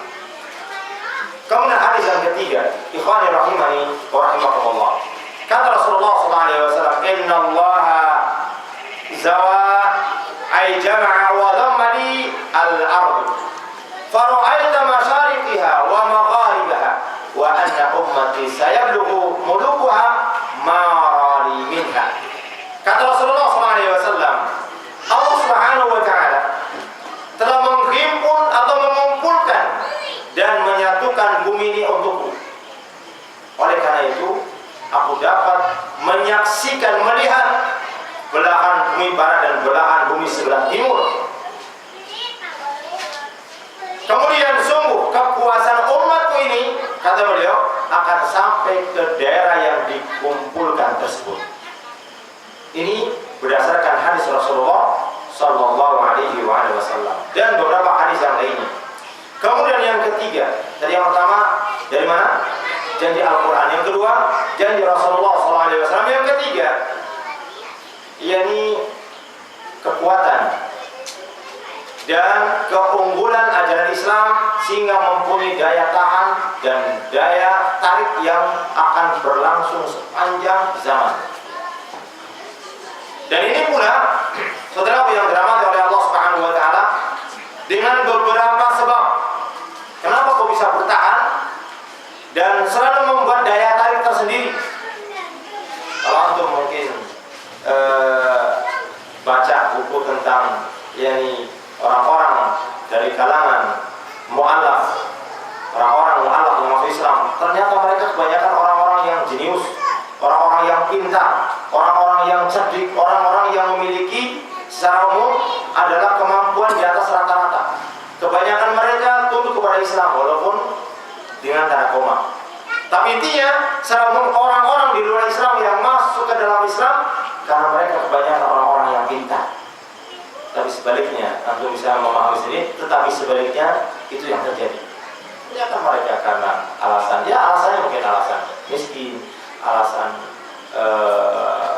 Kemudian hadis yang ketiga, ikhwani rahimani wa rahimakumullah. Kata Rasulullah SAW, Inna Allah zawa ay jama'a wa dhammali al-ard fara'aita masyariqiha wa magharibaha wa anna ummati sayablughu mulukuha ma rali minha. Kata Rasulullah SAW, Allah Subhanahu wa Ta'ala telah menghimpun atau mengumpulkan dan menyatukan bumi ini untukku. Oleh karena itu, aku dapat menyaksikan, melihat belahan bumi barat dan belahan bumi sebelah timur. Kemudian sungguh kekuasaan umatku ini, kata beliau, akan sampai ke daerah yang dikumpulkan tersebut. Ini berdasarkan hadis Rasulullah Sallallahu Alaihi Wasallam dan beberapa hadis yang lainnya. Kemudian yang ketiga, tadi yang pertama dari mana? Janji Al-Quran. Yang kedua, janji Rasulullah SAW. Yang ketiga, yakni kekuatan dan keunggulan ajaran Islam sehingga mempunyai daya tahan dan daya tarik yang akan berlangsung sepanjang zaman. Dan ini pula, saudaraku yang dirahmati oleh Allah Subhanahu wa Ta'ala, dengan beberapa sebab kenapa kok bisa bertahan dan selalu membuat daya tarik tersendiri. Kalau antum mungkin baca buku tentang yakni orang-orang dari kalangan mu'allaf, orang-orang mu'allaf yang masuk Islam, ternyata mereka kebanyakan orang-orang yang jenius, orang-orang yang pintar, orang-orang yang cerdik, orang-orang yang memiliki secara umum adalah kemampuan di atas rata-rata. Kebanyakan mereka tunduk kepada Islam walaupun dengan tanda koma. Tapi intinya secara umum orang-orang di luar Islam yang masuk ke dalam Islam karena mereka kebanyakan orang-orang yang pintar. Tapi sebaliknya, antum bisa memahami sendiri, tetapi sebaliknya itu yang terjadi. Ternyata mereka karena alasannya mungkin alasan miskin, alasan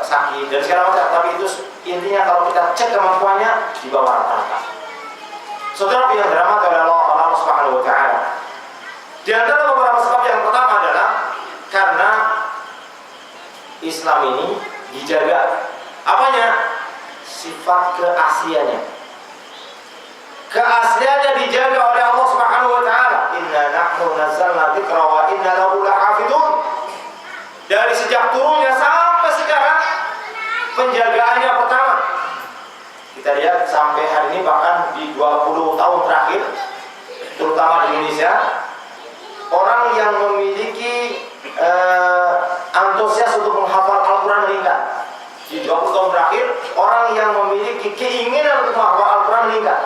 sakit dan segala macam. Tapi itu intinya kalau kita cek kemampuannya di bawah rata-rata. Saudara yang dirahmati oleh Allah Subhanahu wa Ta'ala, di antara beberapa sebab yang pertama adalah karena Islam ini dijaga apanya? Sifat keasliannya. Keasliannya dijaga oleh Allah Subhanahu wa Ta'ala. Inna nahnu nazzalna dzikra wa inna lahu lahafidun. Dari sejak turunnya sampai sekarang penjagaannya pertama. Kita lihat sampai hari ini, bahkan di 20 tahun terakhir, terutama di Indonesia, orang yang memiliki antusias untuk menghafal Al-Quran meningkat. Di 20 tahun terakhir, orang yang memiliki keinginan untuk menghafal Al-Quran meningkat.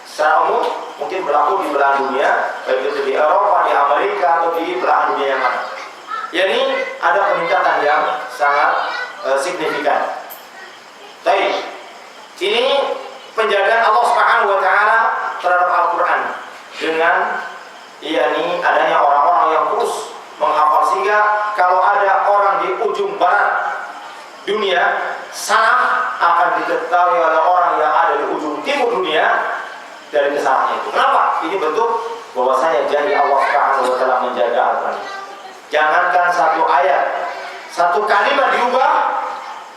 Secara umum, mungkin berlaku di belahan dunia, baik itu di Eropa, di Amerika, atau di belahan dunia yang mana. Yani ada peningkatan yang sangat signifikan. Baik, ini penjagaan Allah Subhanahu wa taala terhadap Al-Quran dengan adanya orang-orang yang terus menghafal, sehingga kalau ada orang di ujung barat dunia salah akan diketahui oleh orang yang ada di ujung timur dunia dari kesalahannya itu. Kenapa? Ini bentuk bahwasanya janji Allah Subhanahu wa taala menjaga Al-Quran. Jangankan satu ayat, satu kalimat diubah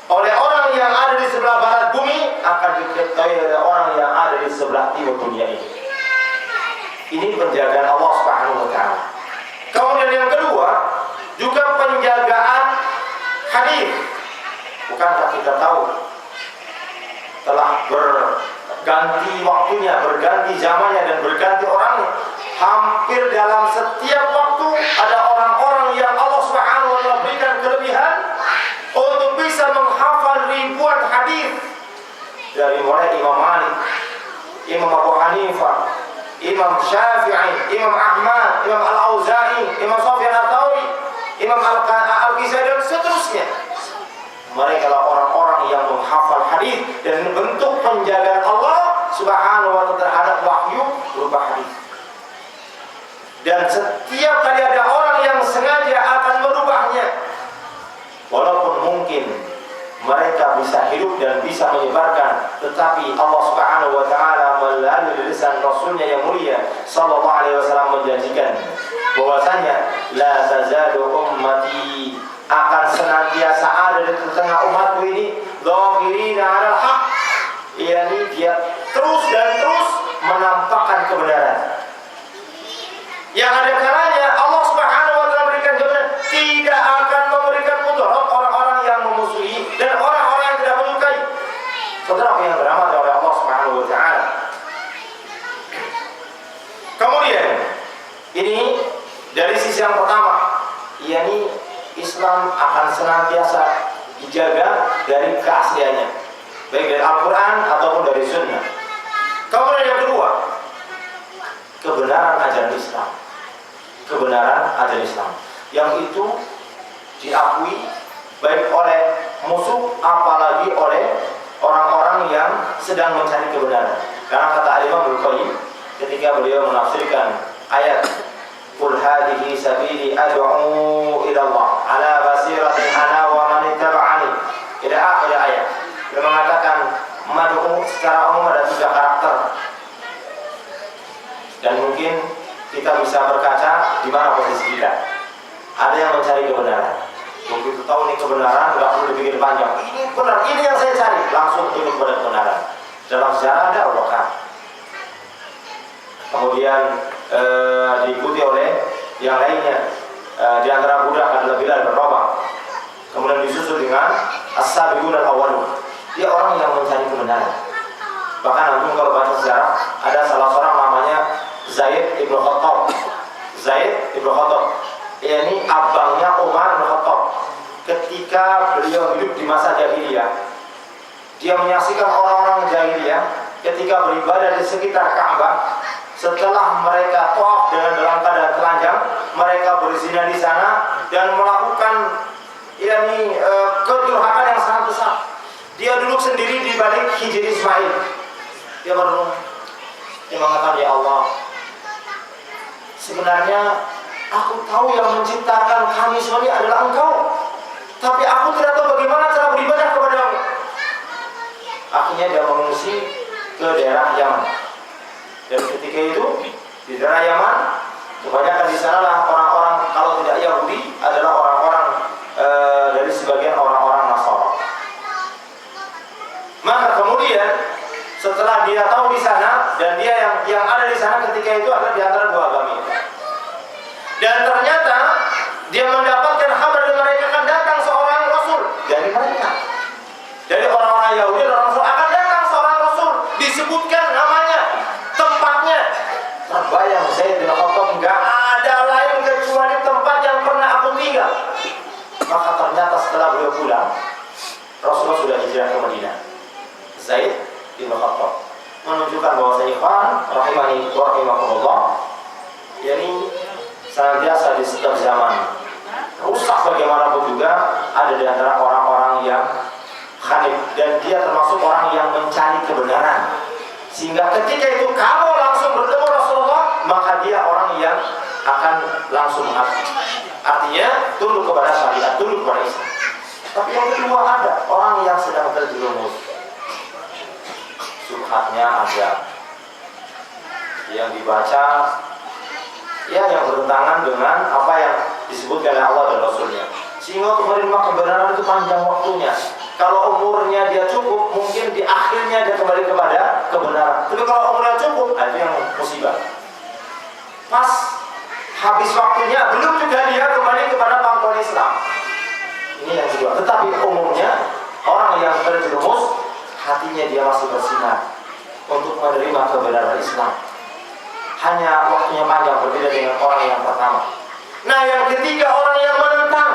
oleh orang yang ada di sebelah barat bumi akan diketahui oleh orang yang ada di sebelah timur dunia ini. Ini penjagaan Allah Subhanahu wa taala. Kemudian yang kedua, juga penjagaan hadis. Bukankah kita tahu telah berganti waktunya, berganti zamannya, dan berganti orangnya. Hampir dalam setiap waktu ada orang-orang yang Allah Subhanahu wa taala berikan kelebihan untuk bisa menghafal ribuan hadis, dari mulai Imam Malik, Imam Abu Hanifah, Imam Syafi'i, Imam Ahmad, Imam Al-Auza'i, Imam Sufyan Ats-Tsauri, Imam Al-Ghazali, dan seterusnya. Mereka adalah orang-orang yang menghafal hadis, dan bentuk penjagaan Allah Subhanahu wa taala terhadap wahyu berupa hadis. Dan setiap kali ada orang yang sengaja akan merubahnya, walaupun mungkin mereka bisa hidup dan bisa menyebarkan, tetapi Allah Subhanahu wa taala melalui lisan Rasulnya yang mulia sallallahu alaihi wasallam menjanjikan bahwasanya la tazalu ummati, akan senantiasa ada di tengah umatku ini dhahirina 'alal haq, yakni dia terus dan terus menampakkan kebenaran. Yang ada kalanya Allah Subhanahu wa taala berikan kebenaran, tidak akan memberikan mudarat orang-orang yang memusuhi dan orang-orang yang tidak menyukai. Saudara yang dirahmati oleh Allah Subhanahu wa taala. Kemudian ini dari sisi yang pertama, yakni Islam akan senantiasa dijaga dari keasliannya, baik dari Al-Quran ataupun dari Sunnah. Kemudian yang kedua, kebenaran ajaran Islam. Kebenaran ajaran Islam yang itu diakui baik oleh musuh, apalagi oleh orang-orang yang sedang mencari kebenaran. Karena kata Imam Ibnu Qayyim ketika beliau menafsirkan ayat Qul hadhihi sabili ad'u ila Allah ala basiratin ana wa man ittaba'ani, ila akhir ayat. Beliau mengatakan mad'u secara umum ada 3 karakter. Dan mungkin kita bisa berkaca di mana posisi kita. Ada yang mencari kebenaran. Begitu tahu ini kebenaran, nggak perlu dipikir panjang. Ini benar, ini yang saya cari. Langsung tunjuk kepada kebenaran. Dalam sejarah ada Abu Bakar. Kemudian diikuti oleh yang lainnya. Di antara budak adalah Bilal bin Rabah. Kemudian disusul dengan As-Sabiqun al-Awwalun. Dia orang yang mencari kebenaran. Bahkan nanti kalau baca sejarah, ada salah seorang namanya Zaid ibn Khattab. Zaid ibn Khattab, ini abangnya Umar bin Khattab. Ketika beliau hidup di masa jahiliyah, dia menyaksikan orang-orang jahiliyah ketika beribadah di sekitar Ka'bah. Setelah mereka tawaf dengan dalam keadaan telanjang, mereka berzina di sana dan melakukan kedurhakaan yang sangat besar. Dia duduk sendiri di balik hijri Ismail. Dia merenung, dia mengatakan, ya Allah, sebenarnya aku tahu yang menciptakan kami semua ini adalah Engkau, tapi aku tidak tahu bagaimana cara beribadah kepadamu. Akhirnya dia mengungsi ke daerah Yaman. Dan ketika itu di daerah Yaman, kebanyakan di sanalah orang-orang, kalau tidak Yahudi, adalah orang-orang dari sebagian orang-orang Nasara. Maka kemudian setelah dia tahu di sana, dan dia yang ada di sana ketika itu adalah di antara 2 agama itu. Dan ternyata dia mendapatkan kabar dari mereka akan datang seorang Rasul dari mereka. Dari orang-orang Yahudi dan orang Rasul akan datang seorang Rasul, disebutkan namanya, tempatnya. Terbayang Zaid bin Khattab, nggak ada lain kecuali tempat yang pernah aku tinggal. Maka ternyata setelah beliau pulang, Rasulullah sudah hijrah ke Madinah. Zaid bin Khattab menunjukkan bahwa ikhwan rahimani wa rahimakumullah, yakni senantiasa di setiap zaman rusak bagaimanapun juga ada di antara orang-orang yang khanif, dan dia termasuk orang yang mencari kebenaran, sehingga ketika itu kalau langsung bertemu Rasulullah maka dia orang yang akan langsung artinya tunduk kepada syariat, tunduk kepada Islam. Tapi yang kedua ada orang yang sedang terjerumus, subhatnya ada yang dibaca ya yang bertentangan dengan apa yang disebutkan oleh Allah dan Rasulnya, sehingga untuk menerima kebenaran itu panjang waktunya. Kalau umurnya dia cukup, mungkin di akhirnya dia kembali kepada kebenaran. Tapi kalau umurnya cukup, itu yang musibah. Pas habis waktunya, belum juga dia kembali kepada pangkuan Islam. Ini yang kedua. Tetapi umumnya orang yang terjerumus, hatinya dia masih bersinar untuk menerima kebenaran Islam. Hanya waktunya panjang, berbeda dengan orang yang pertama. Nah, yang ketiga orang yang menentang.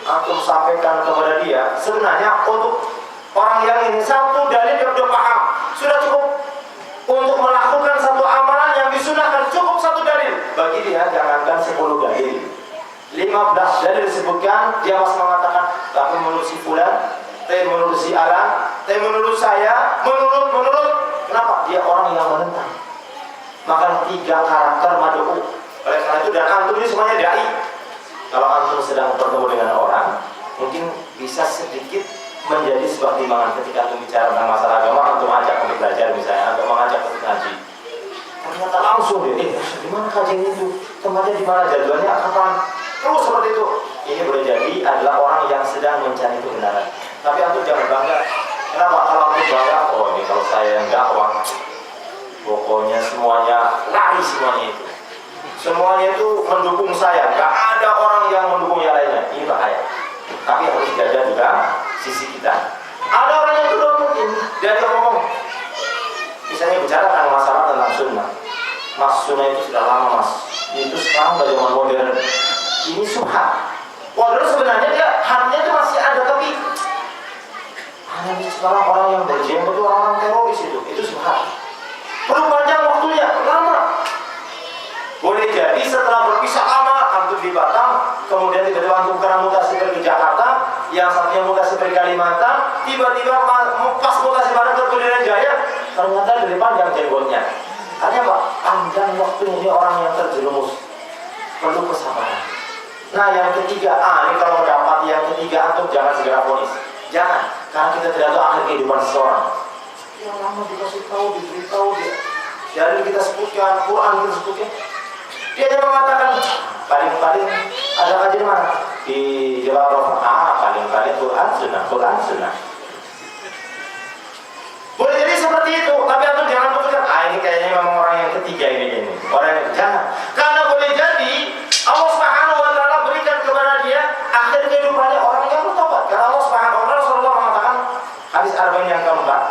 Antum sampaikan kepada dia, sebenarnya untuk orang yang ini satu dalil dia sudah paham, sudah cukup untuk melakukan satu amalan yang disunahkan, cukup satu dalil. Bagi dia jangankan 10 dalil, 15 dalil disebutkan, dia masih mengatakan tapi menurut si fulan, menurut si alan, menurut saya, menurut. Kenapa? Dia orang yang menentang. Maka 3 karakter mad'u. Oleh karena itu, dan antum ini semuanya dai. Kalau antum sedang bertemu dengan orang, mungkin bisa sedikit menjadi sebuah timbangan ketika antum bicara tentang masalah agama, antum ajak untuk belajar misalnya, atau mengajak untuk ngaji. Ternyata langsung dia, di mana kajian itu? Tempatnya di mana? Jadwalnya kapan? Terus seperti itu. Ini boleh jadi adalah orang yang sedang mencari kebenaran. Tapi antum jangan bangga. Kenapa? Kalau antum bangga, oh ini kalau saya yang dakwah, pokoknya semuanya lari semuanya itu. Semuanya itu mendukung saya, nggak ada orang yang mendukung yang lainnya. Ini bahaya. Tapi harus jaga juga sisi kita. Ada orang yang kedua mungkin dia ngomong, misalnya bicara tentang masalah tentang sunnah. Mas, sunnah itu sudah lama mas. Itu sekarang udah zaman modern. Ini subhat. Waduh, sebenarnya dia hatinya itu masih ada, tapi hanya sekarang orang yang berjenggot itu orang teroris itu subhat. Perlu panjang waktunya, lama. Boleh jadi setelah berpisah lama, antum di Batam, kemudian tiba-tiba antum karena mutasi pergi Jakarta, yang satunya mutasi pergi Kalimantan, tiba-tiba pas mutasi pada ke Pilihan Jaya, ternyata lebih panjang jenggotnya. Artinya apa? Panjang waktu ini orang yang terjerumus, perlu kesabaran. Nah, yang ketiga, ini kalau mendapat yang ketiga, antum jangan segera vonis. Jangan, karena kita tidak tahu akhir kehidupan seseorang. Yang lama dikasih tahu, diberitahu dia. Jadi kita sebutkan, Quran kita sebutkan. Dia hanya mengatakan paling-paling ada kajian mana? Di Jawa paling-paling Quran sunnah. Boleh jadi seperti itu, tapi antum jangan putuskan, ini kayaknya memang orang yang ketiga ini. Orang yang jangan. Karena boleh jadi Allah Subhanahu wa taala berikan kepada dia akhir kehidupannya orang yang bertobat. Karena Allah Subhanahu wa taala, Rasulullah mengatakan hadis arba'in yang keempat.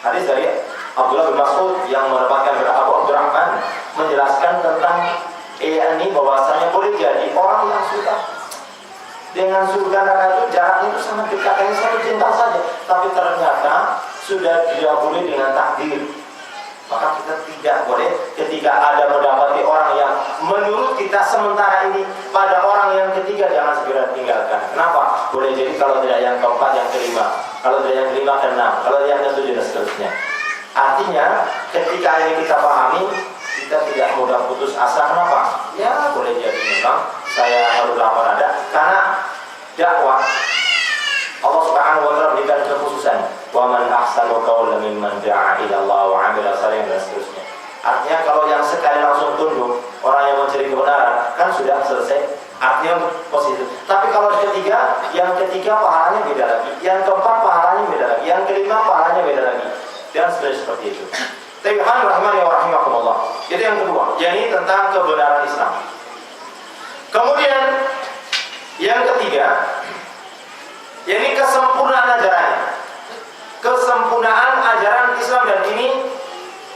Hadis dari Abdullah bin Mas'ud yang mendapatkan dari Abu Abdurrahman menjelaskan tentang ini bahwasanya boleh jadi orang yang sudah dengan surga neraka itu jaraknya itu sangat dekat, hanya satu jengkal saja, tapi ternyata sudah didahului dengan takdir. Maka kita tidak boleh ketika ada mendapati orang yang menurut kita sementara ini pada orang yang ketiga, jangan segera tinggalkan. Kenapa? Boleh jadi kalau tidak yang keempat, yang kelima, kalau tidak yang kelima, keenam, kalau yang ketujuh dan seterusnya. Artinya ketika ini kita pahami, kita tidak mudah putus asa. Kenapa? Ya boleh jadi memang saya harus lapor ada, karena dakwah Allah Subhanahu wa taala berikan kekhususan, wa man ahsanu qawlan mimman da'a ila Allah wa 'amila shalihan dan seterusnya. Artinya kalau yang sekali langsung tunduk, orang yang mencari kebenaran, kan sudah selesai. Artinya positif. Tapi kalau yang ketiga pahalanya beda lagi, yang keempat pahalanya beda lagi, yang kelima pahalanya beda lagi, dan seperti itu. Tuhan rahimani wa rahimakumullah. Itu yang kedua, yakni tentang kebenaran Islam. Kemudian yang ketiga, yakni kesempurnaan ajarannya. Kesempurnaan ajaran Islam, dan ini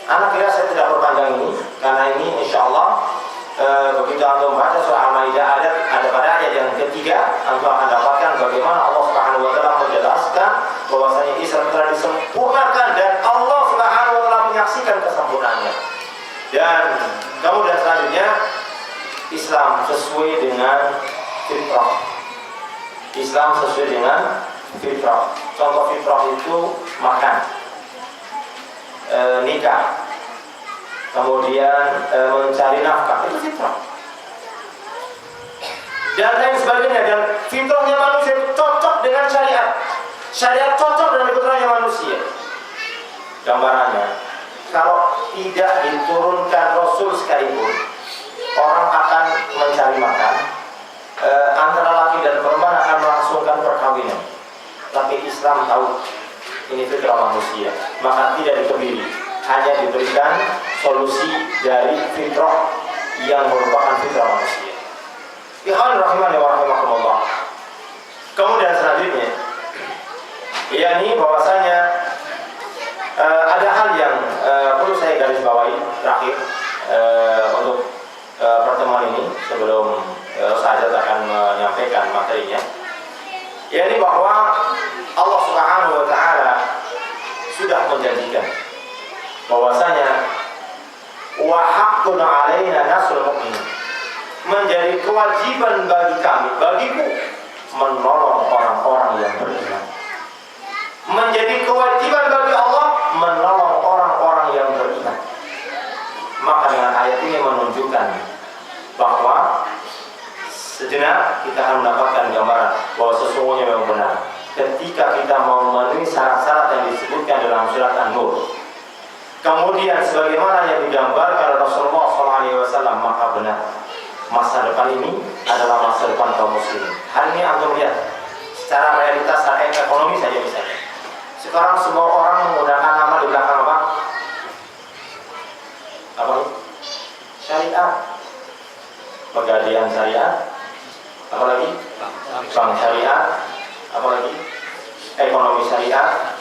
anak kira saya tidak perpanjang ini, karena ini insya Allah begitu antum baca surah Al-Maidah ada pada ayat yang ketiga, antum akan dapatkan bagaimana Allah Subhanahu wa taala menjelaskan Islam telah disempurnakan dan Allah Subhanahu wa taala menyaksikan kesempurnaannya. Dan kemudian selanjutnya Islam sesuai dengan fitrah. Islam sesuai dengan fitrah. Contoh fitrah itu makan, nikah, kemudian mencari nafkah, itu fitrah. Dan lain sebagainya. Dan fitrahnya manusia itu cocok dengan syariat. Syariat cocok dengan fitrahnya manusia. Gambarannya, kalau tidak diturunkan Rasul sekalipun, orang akan mencari makan, antara laki dan perempuan akan melangsungkan perkawinan. Tapi Islam tahu ini fitrah manusia, maka tidak dikebiri, hanya diberikan solusi dari fitrah yang merupakan fitrah manusia. Ikhwan rahimani wa rahimakumullah. Kemudian selanjutnya, yakni bahwasanya ada hal yang perlu saya garis bawahi terakhir untuk pertemuan ini sebelum Ustaz akan menyampaikan materinya, yakni bahwa Allah Subhanahu wa taala sudah menjanjikan bahwasanya wa haqqun 'alaina nasrul mu'minin, menjadi kewajiban bagi kami, bagiku, menolong orang-orang yang beriman. Menjadi kewajiban bagi Allah menolong orang-orang yang beriman. Maka dengan ayat ini menunjukkan bahwa sejenak kita akan mendapatkan gambaran bahwa sesungguhnya memang benar ketika kita mau memenuhi syarat-syarat yang disebutkan dalam surat An-Nur, kemudian sebagaimana yang digambarkan Rasulullah SAW, maka benar masa depan ini adalah masa depan kaum muslimin. Hari ini antum lihat secara realitas, secara ekonomi saja misalnya. Sekarang semua orang menggunakan nama di belakang apa? Apa itu? Syariat. Pegadaian syariat. Apalagi? Bank syariat. Apalagi? Ekonomi syariat.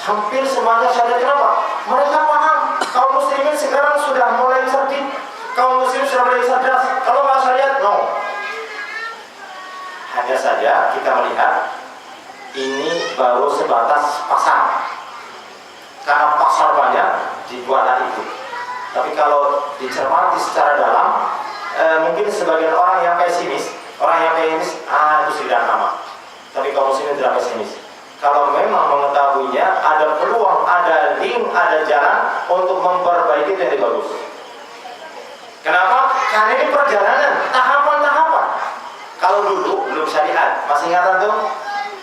Hampir semuanya syariat. Kenapa? Mereka paham kaum muslimin sekarang sudah mulai cerdik. Kaum muslim sudah mulai cerdas. Kalau nggak syariat, no. Hanya saja kita melihat ini baru sebatas pasar. Karena pasar banyak dibuatlah itu. Tapi kalau dicermati secara dalam, mungkin sebagian orang yang pesimis, itu sudah nama. Tapi kaum muslimin tidak pesimis. Kalau memang mengetahuinya, ada peluang, ada link, ada jalan untuk memperbaiki itu yang lebih bagus. Kenapa? Karena ini perjalanan, tahapan-tahapan. Kalau dulu belum syariat, masih ingat tuh?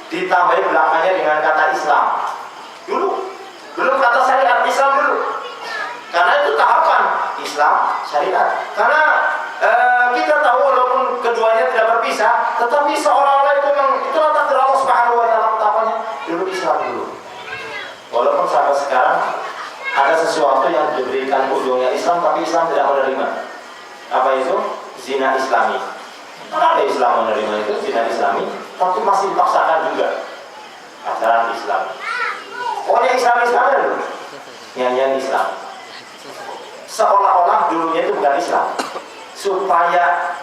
Ditambahi belakangnya dengan kata Islam. Dulu, belum kata syariat, Islam dulu. Karena itu tahapan Islam, syariat. Karena kita tahu walaupun keduanya tidak berpisah, tetapi seolah-olah itulah takdir Allah Subhanahu wa taala tahapannya. Dulu Islam dulu. Walaupun sampai sekarang ada sesuatu yang diberikan ujungnya Islam, tapi Islam tidak menerima. Apa itu? Zina Islami. Ada Islam menerima itu zina Islami, tapi masih dipaksakan juga ajaran Islam. Pokoknya Islam dulu, nyanyian Islam. Seolah-olah dulunya itu bukan Islam, supaya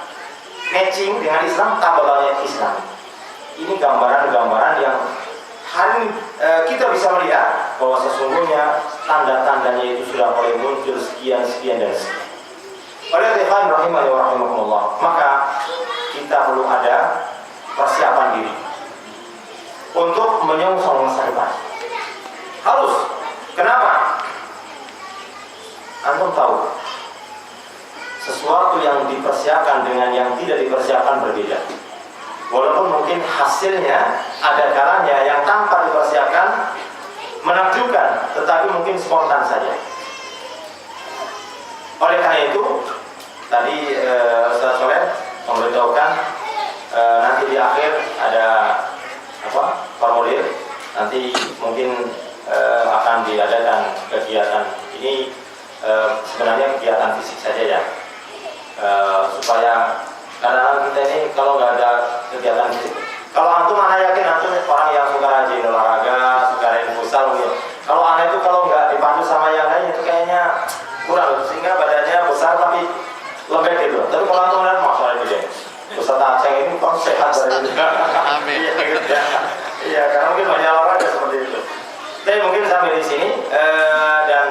matching dengan Islam, tambah banyak Islam. Ini gambaran-gambaran yang hari ini kita bisa melihat bahwa sesungguhnya tanda-tandanya itu sudah mulai muncul sekian dan sekian. Oleh Tuhan rahimani wa rahimakumullah, maka kita perlu ada persiapan diri untuk menyongsong masa depan. Harus. Kenapa? Antum tahu, sesuatu yang dipersiapkan dengan yang tidak dipersiapkan berbeda. Walaupun mungkin hasilnya ada kalanya yang tanpa dipersiapkan menakjubkan, tetapi mungkin spontan saja. Oleh karena itu, tadi Ustaz Soleh memberitahukan nanti di akhir ada formulir, nanti mungkin akan diadakan kegiatan ini, sebenarnya kegiatan fisik saja ya, supaya kadang-kadang kita ini kalau nggak ada kegiatan fisik, kalau antum, anak yakin antum orang yang suka rajin olahraga, suka rajin futsal mungkin. Kalau anak itu kalau nggak dipandu sama yang lain itu kayaknya kurang, sehingga badannya besar tapi lembek gitu. Tapi kalau antum lihat masalah ini deh, Ustaz Aceh ini kan sehat dari ini. Amin. Iya, karena mungkin banyak olahraga seperti itu. Tapi mungkin sampai di sini dan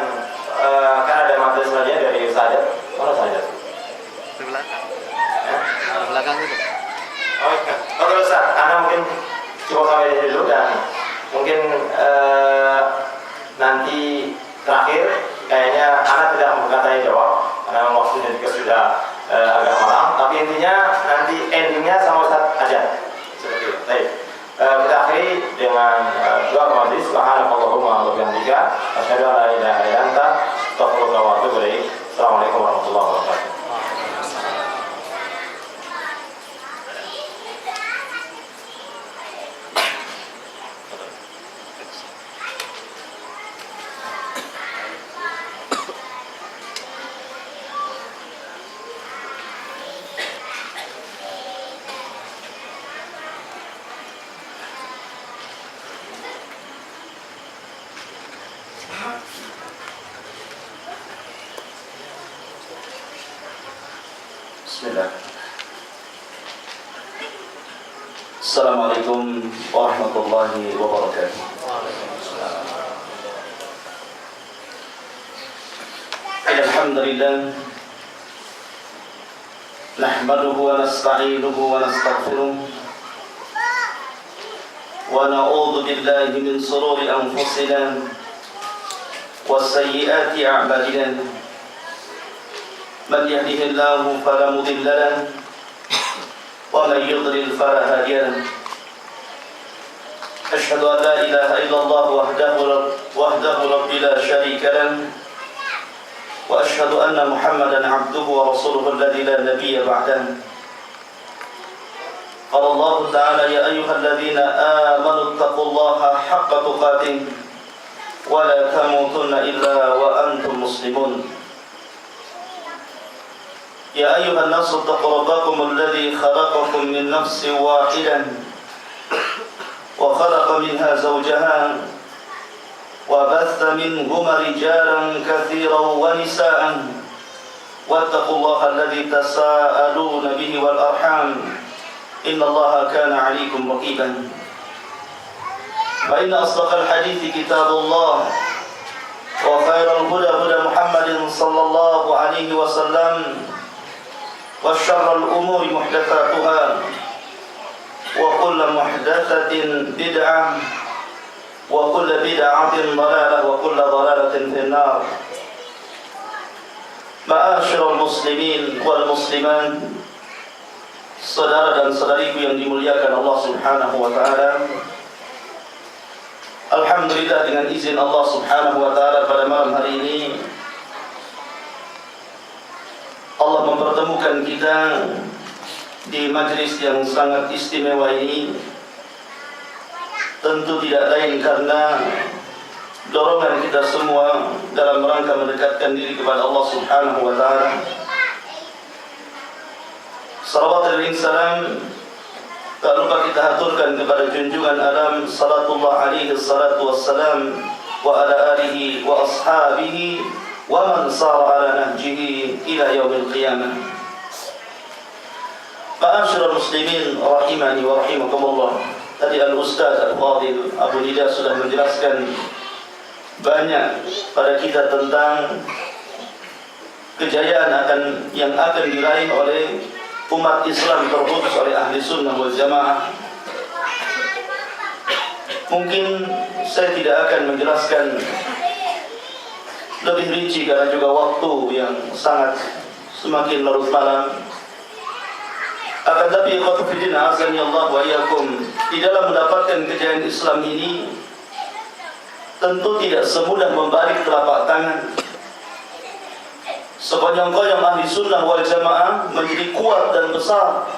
karena ada materi selanjutnya dari Ustaz. Mana Ustaz? Di belakang. Di belakang itu. Oke Ustaz, Anda mungkin cukup sampai di sini dulu dan mungkin nanti terakhir kayaknya Anda tidak berkata jawab karena waktunya juga sudah agak malam. Tapi intinya nanti endingnya sama Ustaz aja. Seperti itu. Baik. Kita akhiri dengan doa majlis. Subhanakallahumma wa bihamdika asyhadu an la ilaha illa anta astaghfiruka wa atubu ilaik. Assalamualaikum warahmatullahi wabarakatuh. Bismillah. Assalamualaikum warahmatullahi wabarakatuh. Alhamdulillah. Nahmaduhu wa nasta'inuhu wa nastaghfiruh. Wa na'udzu billahi min shururi anfusina wa sayyiati a'malina. من يهده الله فلا مضل له ومن يضلل فلا هادي له أشهد أن لا إله إلا الله وحده رب لا شريك له وأشهد أن محمدا عبده ورسوله الذي لا نبي بعده قال الله تعالى يا أيها الذين آمنوا اتقوا الله حق تقاته ولا تموتن إلا وأنتم مسلمون يا أيها الناس اتقوا ربكم الذي خلقكم من نفس واحدة وخلق منها زوجها وبث منهما رجالا كثيرا ونساء واتقوا الله الذي تساءلون به والأرحام إن الله كان عليكم رقيبا فإن أصدق الحديث كتاب الله وخير الهدى هدى محمد صلى الله عليه وسلم وشر الأمور محدثاتها وكل محدثة بدعة وكل بدعة ضلالة وكل ضلالة في النار معاشر المسلمين والmuslimat, saudara dan saudariku yang dimuliakan Allah Subhanahu wa taala. Alhamdulillah, dengan izin Allah Subhanahu wa taala pada malam hari ini Allah mempertemukan kita di majlis yang sangat istimewa ini. Tentu tidak lain karena dorongan kita semua dalam rangka mendekatkan diri kepada Allah Subhanahu wa taala. Salawat dan salam tak lupa kita haturkan kepada junjungan alam salatullah alaihi salatu wassalam wa ala alihi wa ashabihi wa man sara ala nahjihi ila yaumil qiyamah. Ma'asyiral muslimin rahimani wa rahimakumullah. Tadi Al-Ustaz Al-Fadil Abu Nida sudah menjelaskan banyak pada kita tentang kejayaan yang akan diraih oleh umat Islam terkhusus oleh ahli sunnah wal jamaah. Mungkin saya tidak akan menjelaskan lebih rinci karena juga waktu yang sangat semakin larut malam. Akan tapi ikhwatu fiddin azani Allah wa iyyakum, di dalam mendapatkan kejayaan Islam ini tentu tidak semudah membalik telapak tangan. Sepanjang-panjang ahli sunnah wal jamaah menjadi kuat dan besar,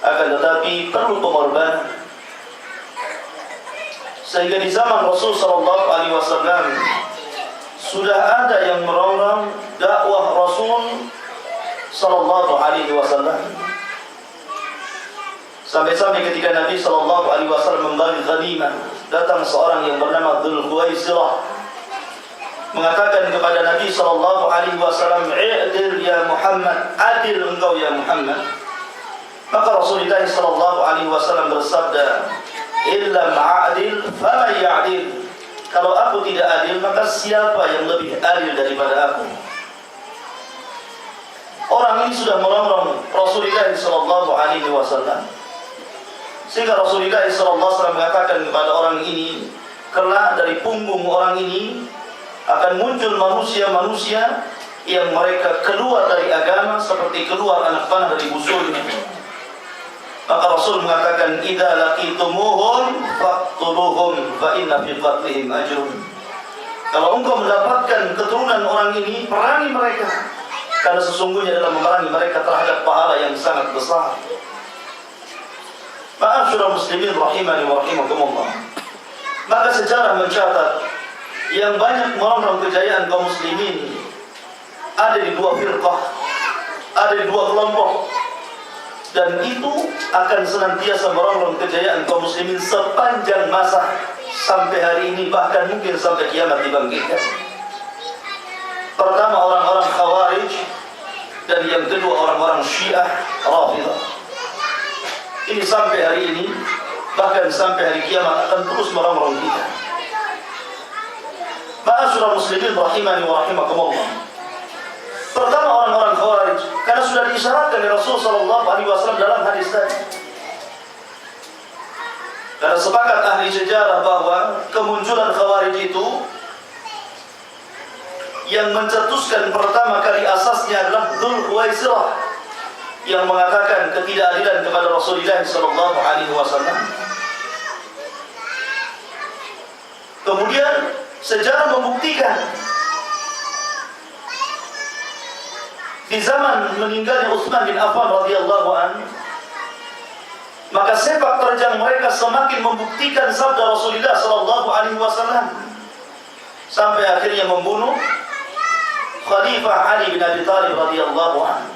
akan tetapi perlu pengorbanan. Sehingga di zaman Rasul sallallahu alaihi wasallam sudah ada yang merongrong dakwah Rasul sallallahu alaihi wasallam. Sampai-sampai ketika Nabi sallallahu alaihi wasallam membagi ghanimah, datang seorang yang bernama Dzul Khuwaisirah mengatakan kepada Nabi sallallahu alaihi wasallam, "I'dil ya Muhammad, adil engkau ya Muhammad." Maka Rasulullah sallallahu alaihi wasallam bersabda, "Illa ma'adil fala ya'dil." aku tidak adil, maka siapa yang lebih adil daripada aku? Orang ini sudah merongrong Rasulullah sallallahu alaihi wasallam. Sehingga Rasulullah sallallahu alaihi wasallam mengatakan kepada orang ini, kelak dari punggung orang ini akan muncul manusia-manusia yang mereka keluar dari agama seperti keluar anak panah dari busurnya. Maka Rasul mengatakan, idza laqitumuhum faqtuluhum fa inna fi qatlihim ajrun. Kalau engkau mendapatkan keturunan orang ini, perangi mereka, karena sesungguhnya dalam memerangi mereka terhadap pahala yang sangat besar. Ma'asyiral muslimin rahimani wa rahimakumullah. Maka sejarah mencatat yang banyak merongrong kejayaan kaum muslimin ada di dua firqah, ada di dua kelompok, dan itu akan senantiasa merongrong kejayaan kaum muslimin sepanjang masa sampai hari ini, bahkan mungkin sampai kiamat dibangkitkan. Pertama orang-orang Khawarij, dan yang kedua orang-orang Syiah Rafidah. Ini sampai hari ini, bahkan sampai hari kiamat akan terus merongrong kita. Ma'asyiral muslimin rahimani wa rahimakumullah. Pertama orang-orang Khawarij, karena sudah diisyaratkan oleh Rasul sallallahu alaihi wasallam dalam hadis tadi. Karena sepakat ahli sejarah bahwa kemunculan Khawarij itu yang mencetuskan pertama kali asasnya adalah Dzul Khuwaisirah yang mengatakan ketidakadilan kepada Rasulullah sallallahu alaihi wasallam. Kemudian sejarah membuktikan di zaman meninggalnya Utsman bin Affan radhiyallahu anhu, maka sepak terjang mereka semakin membuktikan sabda Rasulullah sallallahu alaihi wasallam, sampai akhirnya membunuh Khalifah Ali bin Abi Thalib radhiyallahu anhu.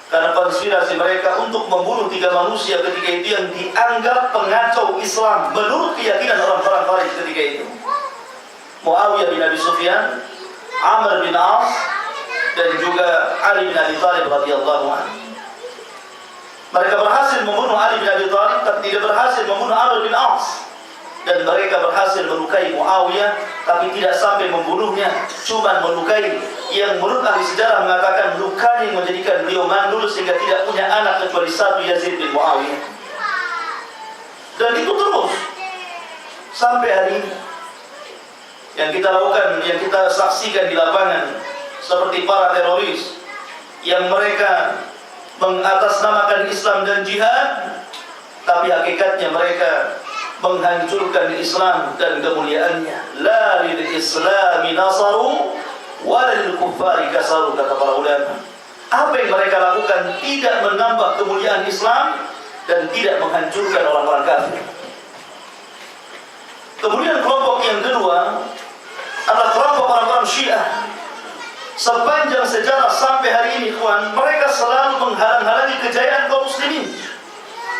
Karena konspirasi mereka untuk membunuh 3 manusia ketika itu yang dianggap pengacau Islam menurut keyakinan orang-orang Khawarij ketika itu. Muawiyah bin Abi Sufyan, Amr bin As, dan juga Ali bin Abi Thalib radhiyallahu anhu. Mereka berhasil membunuh Ali bin Abi Thalib, tapi tidak berhasil membunuh Amr bin As. Dan mereka berhasil melukai Muawiyah, tapi tidak sampai membunuhnya, cuma melukai yang menurut ahli sejarah mengatakan lukanya yang menjadikan beliau mandul sehingga tidak punya anak kecuali satu, Yazid bin Muawiyah. Dan itu terus sampai hari ini. Yang kita lakukan, yang kita saksikan di lapangan, seperti para teroris yang mereka mengatasnamakan Islam dan jihad, tapi hakikatnya mereka menghancurkan Islam dan kemuliaannya. La lil islami nasaru wa lil kuffari kasaru, kata para ulama. Apa yang mereka lakukan tidak menambah kemuliaan Islam dan tidak menghancurkan orang-orang kafir. Kemudian kelompok yang kedua adalah kelompok orang-orang Syiah. Sepanjang sejarah sampai hari ini, kawan, mereka selalu menghalang-halangi kejayaan kaum muslimin.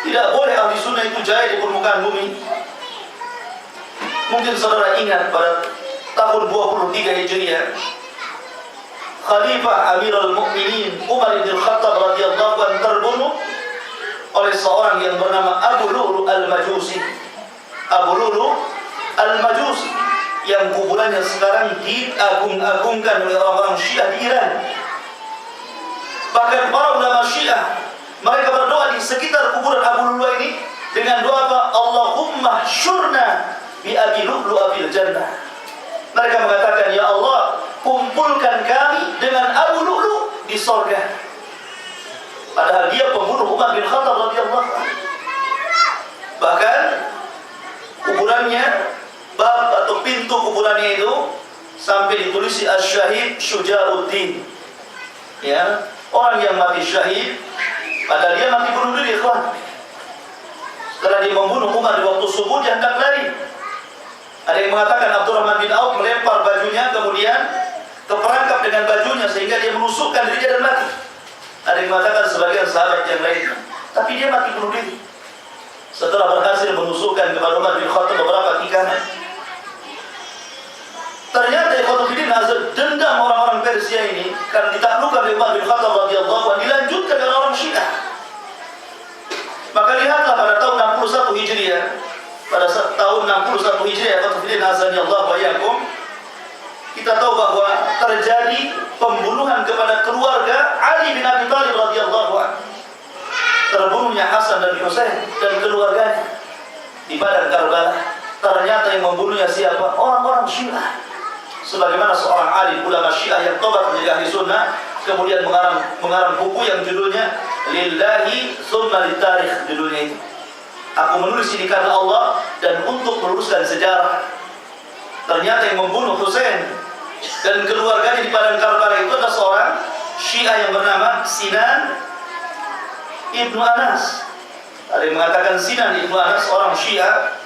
Tidak boleh ahli sunnah itu jaya di permukaan bumi. Mungkin saudara ingat pada tahun 23 Hijriah, Khalifah Amirul Mukminin Umar bin Khattab radhiyallahu anhu terbunuh oleh seorang yang bernama Abu Lu'lu' al-Majusi. Abu Lu'lu' al-Majusi yang kuburannya sekarang diagung-agungkan oleh orang-orang Syiah di Iran. Bahkan para ulama Syiah mereka berdoa di sekitar kuburan Abu Lu'lu' ini dengan doa apa? Allahumma syurna bi Abi Lu'lu' fil jannah. Mereka mengatakan, ya Allah, kumpulkan kami dengan Abu Lu'lu' di surga. Padahal dia pembunuh Umar bin Khattab radhiyallahu anhu. Bahkan kuburannya, bab atau pintu kuburannya itu sampai ditulis Asy-Syahid Syuja'uddin. Ya, orang yang mati syahid, padahal dia mati bunuh diri, ikhwan. Setelah dia membunuh Umar di waktu subuh, dia hendak lari. Ada yang mengatakan Abdurrahman bin Auf melempar bajunya, kemudian terperangkap dengan bajunya sehingga dia menusukkan dirinya dan mati. Ada yang mengatakan sebagian sahabat yang lain, tapi dia mati bunuh diri setelah berhasil menusukkan kepada Umar bin Khattab beberapa tikaman. Ternyata ikhwatuddin azab, dendam orang-orang Persia ini karena ditaklukkan oleh Umar bin Khattab radhiyallahu anhu dilanjutkan dengan orang Syiah. Maka lihatlah pada tahun 61 Hijriah, pada tahun 61 Hijriah, ikhwatuddin azan Allah wa yakum, kita tahu bahwa terjadi pembunuhan kepada keluarga Ali bin Abi Thalib radhiyallahu anhu. Terbunuhnya Hasan dan Husain dan keluarganya di Padang Karbala. Ternyata yang membunuhnya siapa? Orang-orang Syiah. Sebagaimana seorang alim ulama Syiah yang tobat menjadi ahli sunnah, kemudian mengarang buku yang judulnya Lillahi Tsumma Litarikh, judulnya itu. Aku menulis ini karena Allah dan untuk meluruskan sejarah. Ternyata yang membunuh Husain dan keluarganya di Padang Karbala itu adalah seorang Syiah yang bernama Sinan Ibnu Anas. Ada yang mengatakan Sinan Ibnu Anas seorang Syiah,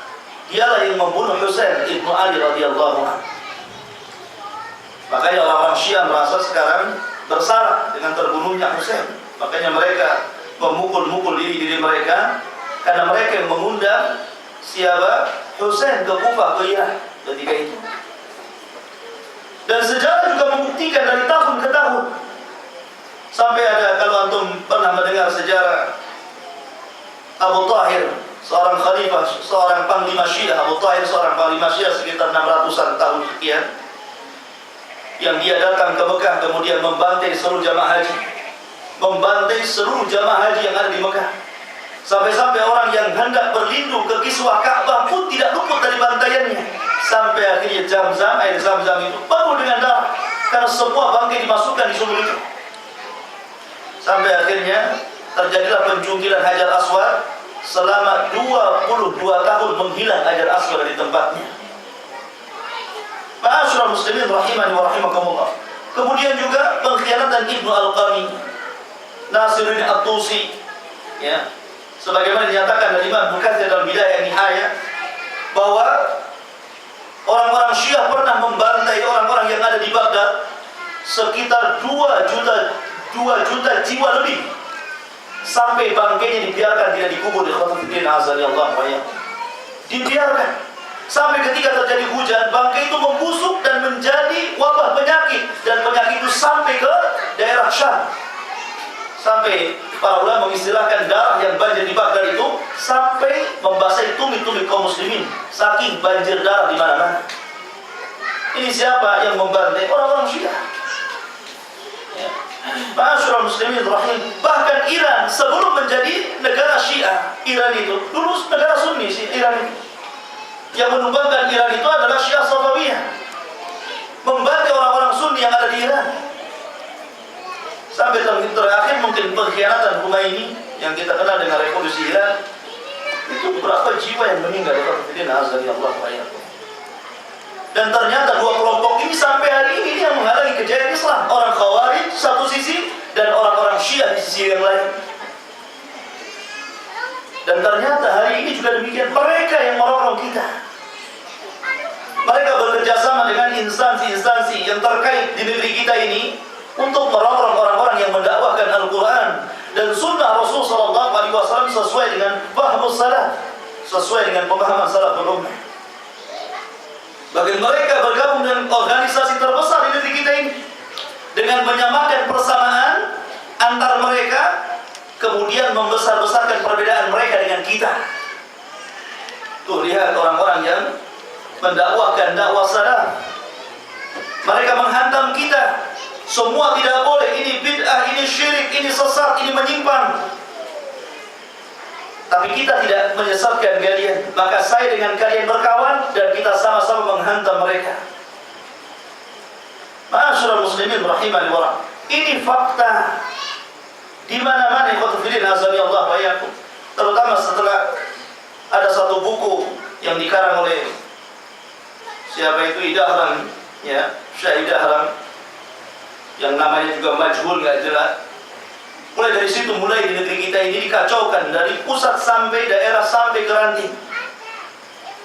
dialah yang membunuh Husain Ibnu Ali radhiyallahu anhu. Makanya orang-orang Syiah merasa sekarang bersalah dengan terbunuhnya Husain. Makanya mereka memukul-mukul diri mereka karena mereka yang mengundang siapa? Husain ke Kufah, ke Irak ketika itu. Dan sejarah juga membuktikan dari tahun ke tahun. Sampai ada, kalau antum pernah mendengar sejarah Abu Tahir, seorang khalifah, seorang panglima Syiah. Abu Tahir seorang panglima Syiah sekitar 600-an tahun sekian, yang dia datang ke Mekah kemudian membantai seluruh jamaah haji, membantai seluruh jamaah haji yang ada di Mekah. Sampai-sampai orang yang hendak berlindung ke kiswah Ka'bah pun tidak luput dari bantaiannya. Sampai akhirnya Zamzam, air Zamzam itu penuh dengan darah karena semua bangkai dimasukkan di sumur itu. Sampai akhirnya terjadilah pencungkilan Hajar Aswad. Selama 22 tahun menghilang Hajar Aswad dari tempatnya. Ma'asyiral muslimin rahimani wa rahimakumullah. Kemudian juga pengkhianatan Ibnu Al-Qami, Nasiruddin At-Tusi, ya. Sebagaimana dinyatakan dari Imam Bukhari dalam Bidayah Nihayah, bahwa orang-orang Syiah pernah membantai orang-orang yang ada di Baghdad sekitar 2 juta jiwa lebih, sampai bangkainya dibiarkan tidak dikubur di Khatafiddin azaliyallahu wa dibiarkan sampai ketika terjadi hujan, bangkai itu membusuk dan menjadi wabah penyakit, dan penyakit itu sampai ke daerah Syam. Sampai para ulama mengistilahkan darah yang banjir di Baghdad itu sampai membasahi tumit-tumit kaum muslimin, saking banjir darah di mana-mana. Ini siapa yang membantai? Orang-orang Syiah. Ya. Ma'asyiral muslimin rahim. Bahkan Iran sebelum menjadi negara Syiah, Iran itu dulu negara Sunni sih. Iran itu yang menumbangkan Iran itu adalah Syiah Safawiyah, membantai orang-orang Sunni yang ada di Iran. Sampai terakhir mungkin pengkhianatan Khomeini yang kita kenal dengan revolusi Iran, itu berapa jiwa yang meninggal. Dan ternyata dua kelompok ini sampai hari ini yang menghalangi kejayaan Islam. Orang Khawarij satu sisi dan orang-orang Syiah di sisi yang lain. Dan ternyata hari ini juga demikian, mereka yang merongrong kita. Mereka bekerja sama dengan instansi-instansi yang terkait di negeri kita ini untuk merongrong orang-orang yang mendakwahkan Al-Quran dan Sunnah Rasul Sallallahu Alaihi Wasallam sesuai dengan fahmus salaf, sesuai dengan pemahaman salaful ummah. Bagi mereka bergabung dengan organisasi terbesar di negeri kita ini dengan menyamakan persamaan antar mereka, kemudian membesar-besarkan perbedaan mereka dengan kita. Tuh lihat orang-orang yang mendakwahkan dakwah salaf, mereka menghantam kita. Semua tidak boleh, ini bid'ah, ini syirik, ini sesat, ini menyimpang. Tapi kita tidak menyesatkan kalian, maka saya dengan kalian berkawan dan kita sama-sama menghantam mereka. Ma'asyiral muslimin rahimani wa rahim. Ini fakta di mana-mana ikhwatiddin azanillahu wa iyyakum. Terutama setelah ada satu buku yang dikarang oleh siapa itu, Idahram, ya, Syekh Idahram, yang namanya juga majhul, nggak jelas. Mulai dari situ, mulai di negeri kita ini dikacaukan dari pusat sampai daerah sampai ke ranting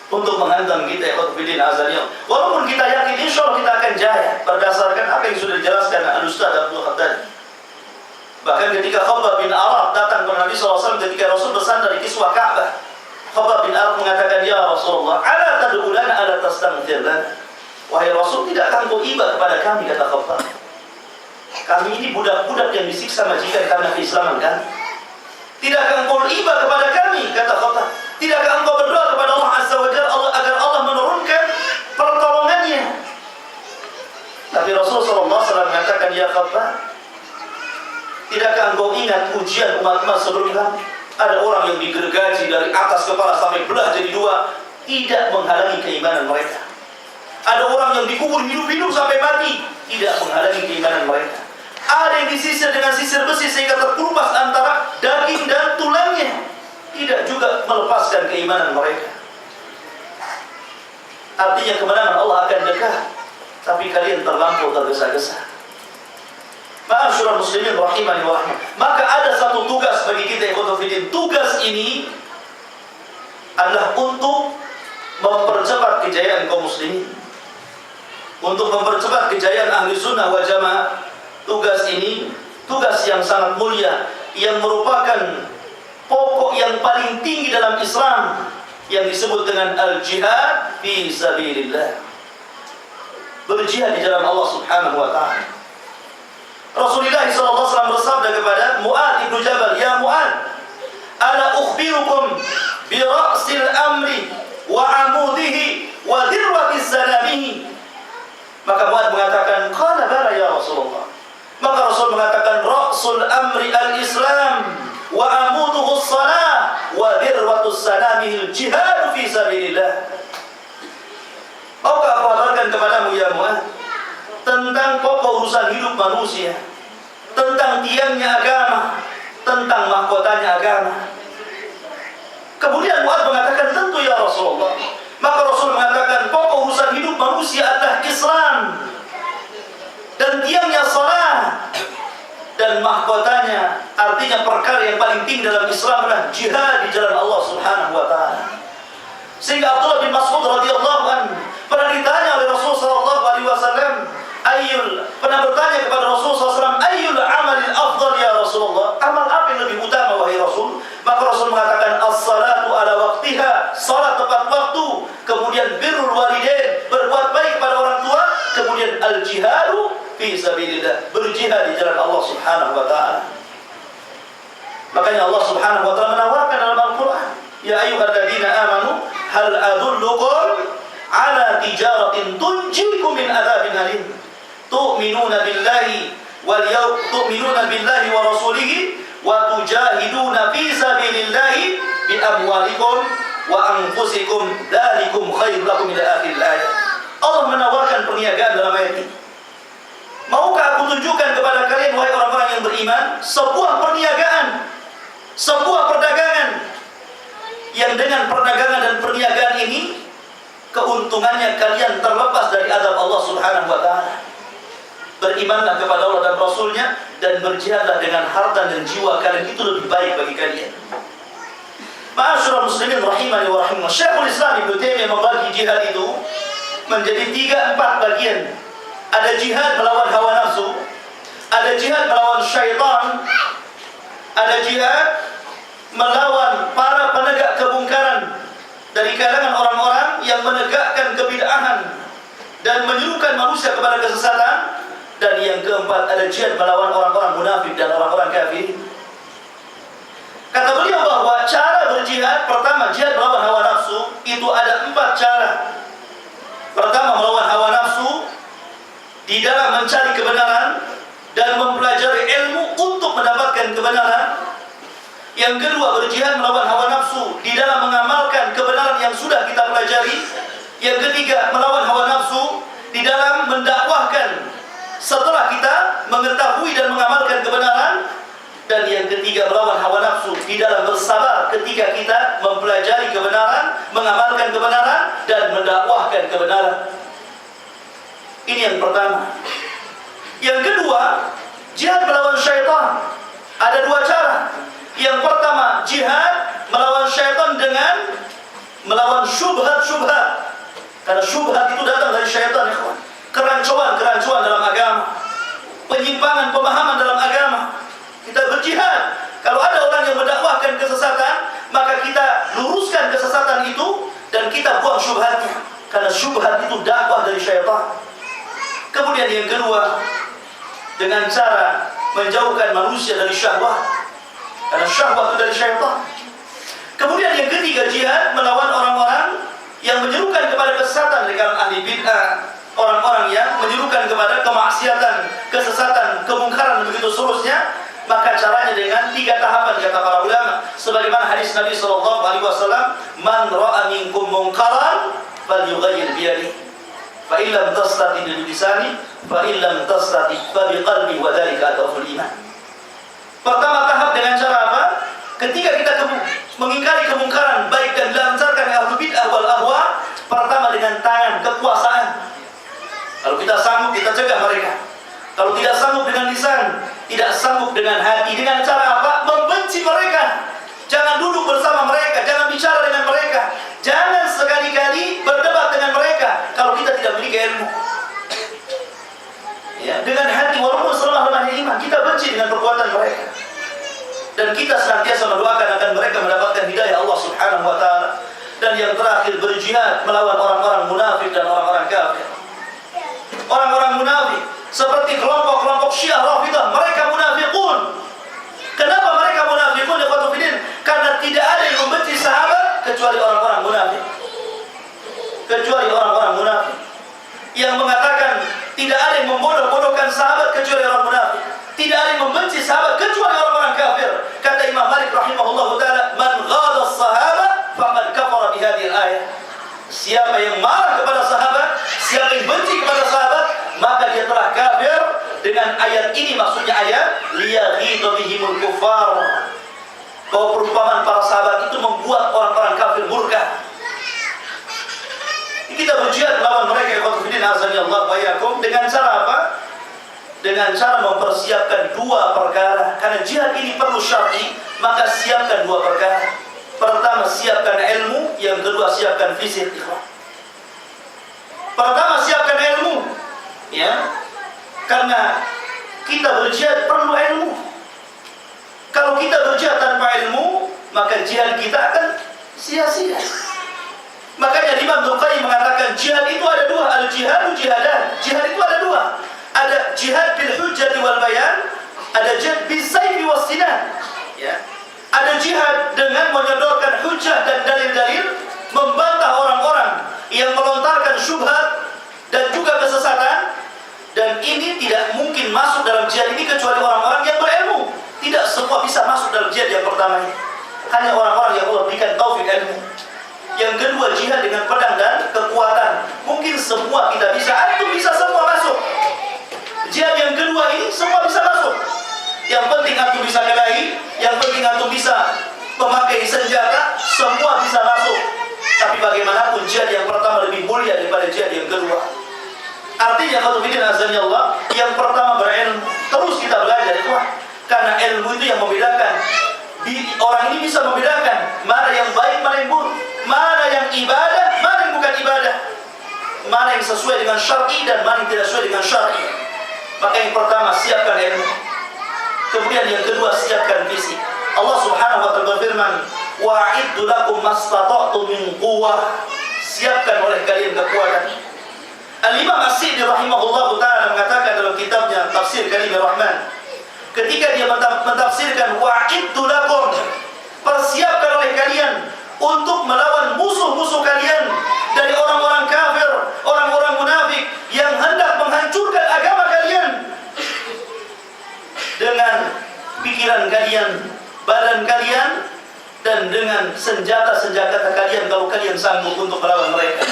untuk menghantam kita, ikhwatiddin azanillah. Walaupun kita yakin insya Allah kita akan jaya berdasarkan apa yang sudah dijelaskan Al-Ustaz Abdul Khaddad. Bahkan ketika Khabbab bin Arad datang ke Nabi SAW ketika Rasul bersandar di kiswah Ka'bah, Khabbab bin Arad mengatakan, "Ya Rasulullah, ala tad'u lana ala tastaghfir lana?" Wahai Rasul, tidakkah engkau iba kepada kami, kata Khabbab. Kami ini budak-budak yang disiksa majikan karena keislaman, kan? Tidakkah engkau iba kepada kami, kata Khabbab. Tidakkah engkau berdoa kepada Allah Azza wa Jalla agar Allah menurunkan pertolongannya? mengatakan, ya Khabbab, tidakkah engkau ingat ujian umat-umat sebelum kamu? Ada orang yang digergaji dari atas kepala sampai belah jadi dua, tidak menghalangi keimanan mereka. Ada orang yang dikubur hidup-hidup sampai mati, tidak menghalangi keimanan mereka. Ada yang disisir dengan sisir besi sehingga terkelupas antara daging dan tulangnya, tidak juga melepaskan keimanan mereka. Artinya kemenangan Allah akan dekat, tapi kalian terlampau tergesa-gesa. Ma'asyiral muslimin rahimani wa rahmah. Maka ada satu tugas bagi kita ikhwata fillah. Tugas ini adalah untuk mempercepat kejayaan kaum muslimin, untuk mempercepat kejayaan ahli sunnah wal jamaah. Tugas ini tugas yang sangat mulia, yang merupakan pokok yang paling tinggi dalam Islam, yang disebut dengan al-jihad fi sabilillah. Berjihad di jalan Allah Subhanahu wa taala. Rasulullah sallallahu alaihi wasallam bersabda kepada Mu'adz bin Jabal, "Ya Mu'adz, ala ukhbirukum bi ra'sil amri wa 'amudihi wa dirwatis sanamihi." Maka Mu'adz mengatakan, "Qala bala ya Rasulullah." Maka Rasul mengatakan, "Ra'sul amri al-Islam wa 'amuduhu as-salah wa dirwatus sanamihi al-jihad fi sabilillah." Maukah aku kabarkan kepadamu ya Mu'adz tentang pokok urusan hidup manusia, tentang tiangnya agama, tentang mahkotanya agama. Kemudian Mu'adz mengatakan, tentu ya Rasulullah. Maka Rasul mengatakan, pokok urusan hidup manusia adalah Islam, dan tiangnya salat, dan mahkotanya, artinya perkara yang paling tinggi dalam Islam adalah jihad di jalan Allah Subhanahu wa taala. Sehingga Abdullah bin Mas'ud radhiyallahu anhu pernah ditanya oleh Rasul sallallahu alaihi wasallam, pernah bertanya kepada Rasul SAW, ayyul amalil afdal ya Rasulullah, amal apa yang lebih utama wahai Rasul? Maka Rasul mengatakan, as-salatu ala waqtiha, salat tepat waktu, kemudian birrul walidain, berbuat baik kepada orang tua, kemudian al-jihadu fi sabilillah, berjihad di jalan Allah Subhanahu wa taala. Makanya Allah Subhanahu wa taala menawarkan dalam Al-Qur'an, ya ayyuhalladzina amanu hal adullukum ala tijaratin tunjikum min adzabin alim. Tu'minuna billahi wa rasulihi wa tujahiduna fi sabilillahi bi amwalikum wa anfusikum dzalikum khairul lakum ila akhir ayat. Allah menawarkan perniagaan dalam ayat ini. Maukah aku tunjukkan kepada kalian wahai orang-orang yang beriman sebuah perniagaan, sebuah perdagangan yang dengan perdagangan dan perniagaan ini keuntungannya kalian terlepas dari azab Allah Subhanahu wa taala. Berimanlah kepada Allah dan Rasulnya, dan berjihadlah dengan harta dan jiwa kalian, itu lebih baik bagi kalian. Ma'asyiral muslimin rahimani wa rahimakumullah. Syekhul Islam Ibnu Taimiyah membagi jihad itu menjadi 3-4 bagian. Ada jihad melawan hawa nafsu, ada jihad melawan syaitan, ada jihad melawan para penegak kemungkaran dari kalangan orang-orang yang menegakkan kebid'ahan dan menyerukan manusia kepada kesesatan. Dan yang keempat, ada jihad melawan orang-orang munafik dan orang-orang kafir. Kata beliau bahwa cara berjihad, pertama jihad melawan hawa nafsu, itu ada 4 cara. Pertama, melawan hawa nafsu di dalam mencari kebenaran dan mempelajari ilmu untuk mendapatkan kebenaran. Yang kedua, berjihad melawan hawa nafsu di dalam mengamalkan kebenaran yang sudah kita pelajari. Yang ketiga, melawan hawa nafsu di dalam mendakwahkan setelah kita mengetahui dan mengamalkan kebenaran. Dan yang ketiga, melawan hawa nafsu di dalam bersabar ketika kita mempelajari kebenaran, mengamalkan kebenaran, dan mendakwahkan kebenaran. Ini yang pertama. Yang kedua, jihad melawan syaitan. Ada 2 cara. Yang pertama, jihad melawan syaitan dengan melawan syubhat-syubhat. Karena syubhat itu datang dari syaitan, ikhwan. Kerancuan-kerancuan dalam agama, penyimpangan pemahaman dalam agama. Kita berjihad. Kalau ada orang yang mendakwahkan kesesatan, maka kita luruskan kesesatan itu dan kita buang syubhatnya. Karena syubhat itu dakwah dari syaitan. Kemudian yang kedua, dengan cara menjauhkan manusia dari syahwat. Karena syahwat itu dari syaitan. Kemudian yang ketiga, jihad melawan orang-orang yang menyerukan kepada kesesatan dari kalangan ahli bid'ah, orang-orang yang menyerukan kepada kemaksiatan kemaksiatan, kesesatan, kemungkaran, begitu seterusnya, maka caranya dengan 3 tahapan kata para ulama. Sebagaimana hadis Nabi SAW, man ra'a minkum munkaran falyughayyir bi yadihi, fa in lam tastati bi lisani, fa in lam tastati fa bi qalbi, wa dzalika adhaful iman. Pertama tahap dengan cara apa? Ketika kita mengingkari kemungkaran baik dan dilancarkan ahlul bid'ah wal ahwa, pertama dengan tangan, kekuasaan. Kalau kita sanggup, kita cegah mereka. Kalau tidak sanggup dengan lisan, tidak sanggup dengan hati, dengan cara apa? Membenci mereka. Jangan duduk bersama mereka, jangan bicara dengan mereka, jangan sekali-kali berdebat dengan mereka kalau kita tidak memiliki ilmu. Ya, dengan hati walaupun selemah-lemahnya iman, kita benci dengan perbuatan mereka. Dan kita senantiasa mendoakan akan mereka mendapatkan hidayah Allah Subhanahu wa taala. Dan yang terakhir, berjihad melawan orang-orang munafik dan orang-orang kafir. Orang-orang munafik seperti kelompok-kelompok Syiah Rafidah, mereka munafiqun. Kenapa mereka munafiqun? Ya khotufidin, karena tidak ada yang membenci sahabat kecuali orang-orang munafik. Kecuali orang-orang munafik yang mengatakan tidak ada yang membodoh-bodohkan sahabat kecuali orang munafik. Tidak ada yang membenci sahabat kecuali orang-orang kafir. Kata Imam Malik rahimahullahu taala, man ghadha as-sahabat faqad kafara bi hadhihi al-ayah. Siapa yang marah kepada sahabat, siapa yang benci kepada sahabat, maka dia telah kafir dengan ayat ini. Maksudnya ayat liyaghidha bihimul kuffar, bahwa perumpamaan para sahabat itu membuat orang-orang kafir murka. Kita berjihad melawan mereka ya khotufidin azani Allah wa iyyakum dengan cara apa? Dengan cara mempersiapkan 2 perkara. Karena jihad ini perlu syar'i, maka siapkan 2 perkara. Pertama, siapkan ilmu. Yang kedua, siapkan fisik. Pertama, siapkan ilmu. Ya, karena kita berjihad perlu ilmu. Kalau kita berjihad tanpa ilmu, maka jihad kita akan sia-sia. Makanya Imam Al-Qayyim mengatakan jihad itu ada 2, al-jihadu jihadan. Jihad itu ada 2. Ada jihad bil hujjati wal bayan, ada jihad bis sayfi was sinan. Ya. Ada jihad dengan menyodorkan hujjah dan dalil-dalil, membantah orang-orang yang melontarkan syubhat dan juga kesesatan. Dan ini tidak mungkin masuk dalam jihad ini kecuali orang-orang yang berilmu. Tidak semua bisa masuk dalam jihad yang pertama ini. Hanya orang-orang yang Allah berikan taufik ilmu. Yang kedua, jihad dengan pedang dan kekuatan. Mungkin semua kita bisa, antum bisa semua masuk. Jihad yang kedua ini semua bisa masuk. Yang penting antum bisa kelahi, yang penting antum bisa memakai senjata, semua bisa masuk. Tapi bagaimanapun jihad yang pertama lebih mulia daripada jihad yang kedua. Artinya khotufidin azani Allah, yang pertama berilmu. Terus kita belajar itu, karena ilmu itu yang membedakan. Orang ini bisa membedakan mana yang baik, mana yang buruk, mana yang ibadah, mana yang bukan ibadah, mana yang sesuai dengan syar'i dan mana yang tidak sesuai dengan syar'i. Maka yang pertama, siapkan ilmu. Kemudian yang kedua, siapkan fisik. Allah Subhanahu wa taala berfirman, wa'iddu lakum mastata'tum min quwwah. Siapkan oleh kalian kekuatan. Al-Imam As-Sa'di rahimahullahu taala mengatakan dalam kitabnya Tafsir Kalimur Rahman, ketika dia mentafsirkan wa'iddu lakum, persiapkan oleh kalian untuk melawan musuh-musuh kalian dari orang-orang kafir, orang-orang munafik yang hendak menghancurkan agama kalian dengan pikiran kalian, badan kalian, dan dengan senjata-senjata kalian kalau kalian sanggup untuk melawan mereka.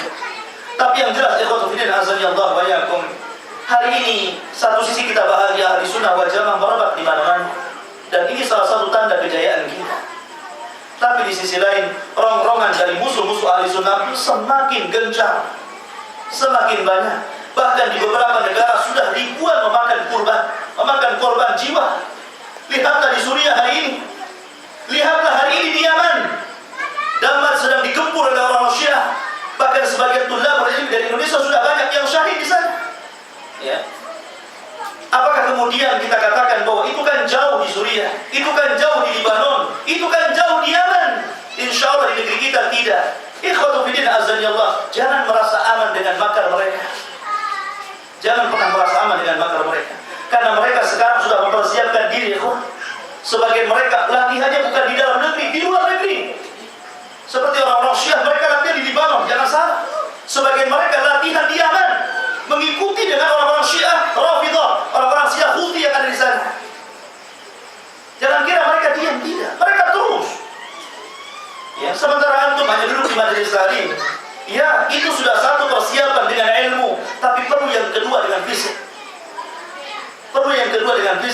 Tapi yang jelas, ikhwatufiddin azani Allah wa iyyakum, hari ini satu sisi kita bahagia, ahli sunnah wal jamaah merebak di mana-mana, dan ini salah satu tanda kejayaan kita. Tapi di sisi lain, rongrongan dari musuh-musuh ahli sunnah semakin gencar, semakin banyak. Bahkan di beberapa negara sudah ribuan memakan korban jiwa. Lihatlah di Suriah hari ini, lihatlah hari ini di Yaman, Damar sedang digempur oleh orang Syiah. Bahkan sebagian tulabul ilmi dari Indonesia sudah banyak yang syahid di sana. Ya. Apakah kemudian kita katakan bahwa itu kan jauh di Suriah, itu kan jauh di Libanon, itu kan jauh di Yaman? Insya Allah di negeri kita tidak. Ikhwatufiddin azani Allah, jangan merasa aman dengan makar mereka. Jangan pernah merasa aman dengan makar mereka, karena mereka sekarang sudah mempersiapkan diri. Sebagian mereka latihannya bukan di dalam negeri, di luar negeri. Seperti orang-orang Syiah, mereka latihan di Libanon, jangan salah. Sebagian mereka latihan di Yaman, mengikuti dengan orang-orang Syiah Rafidah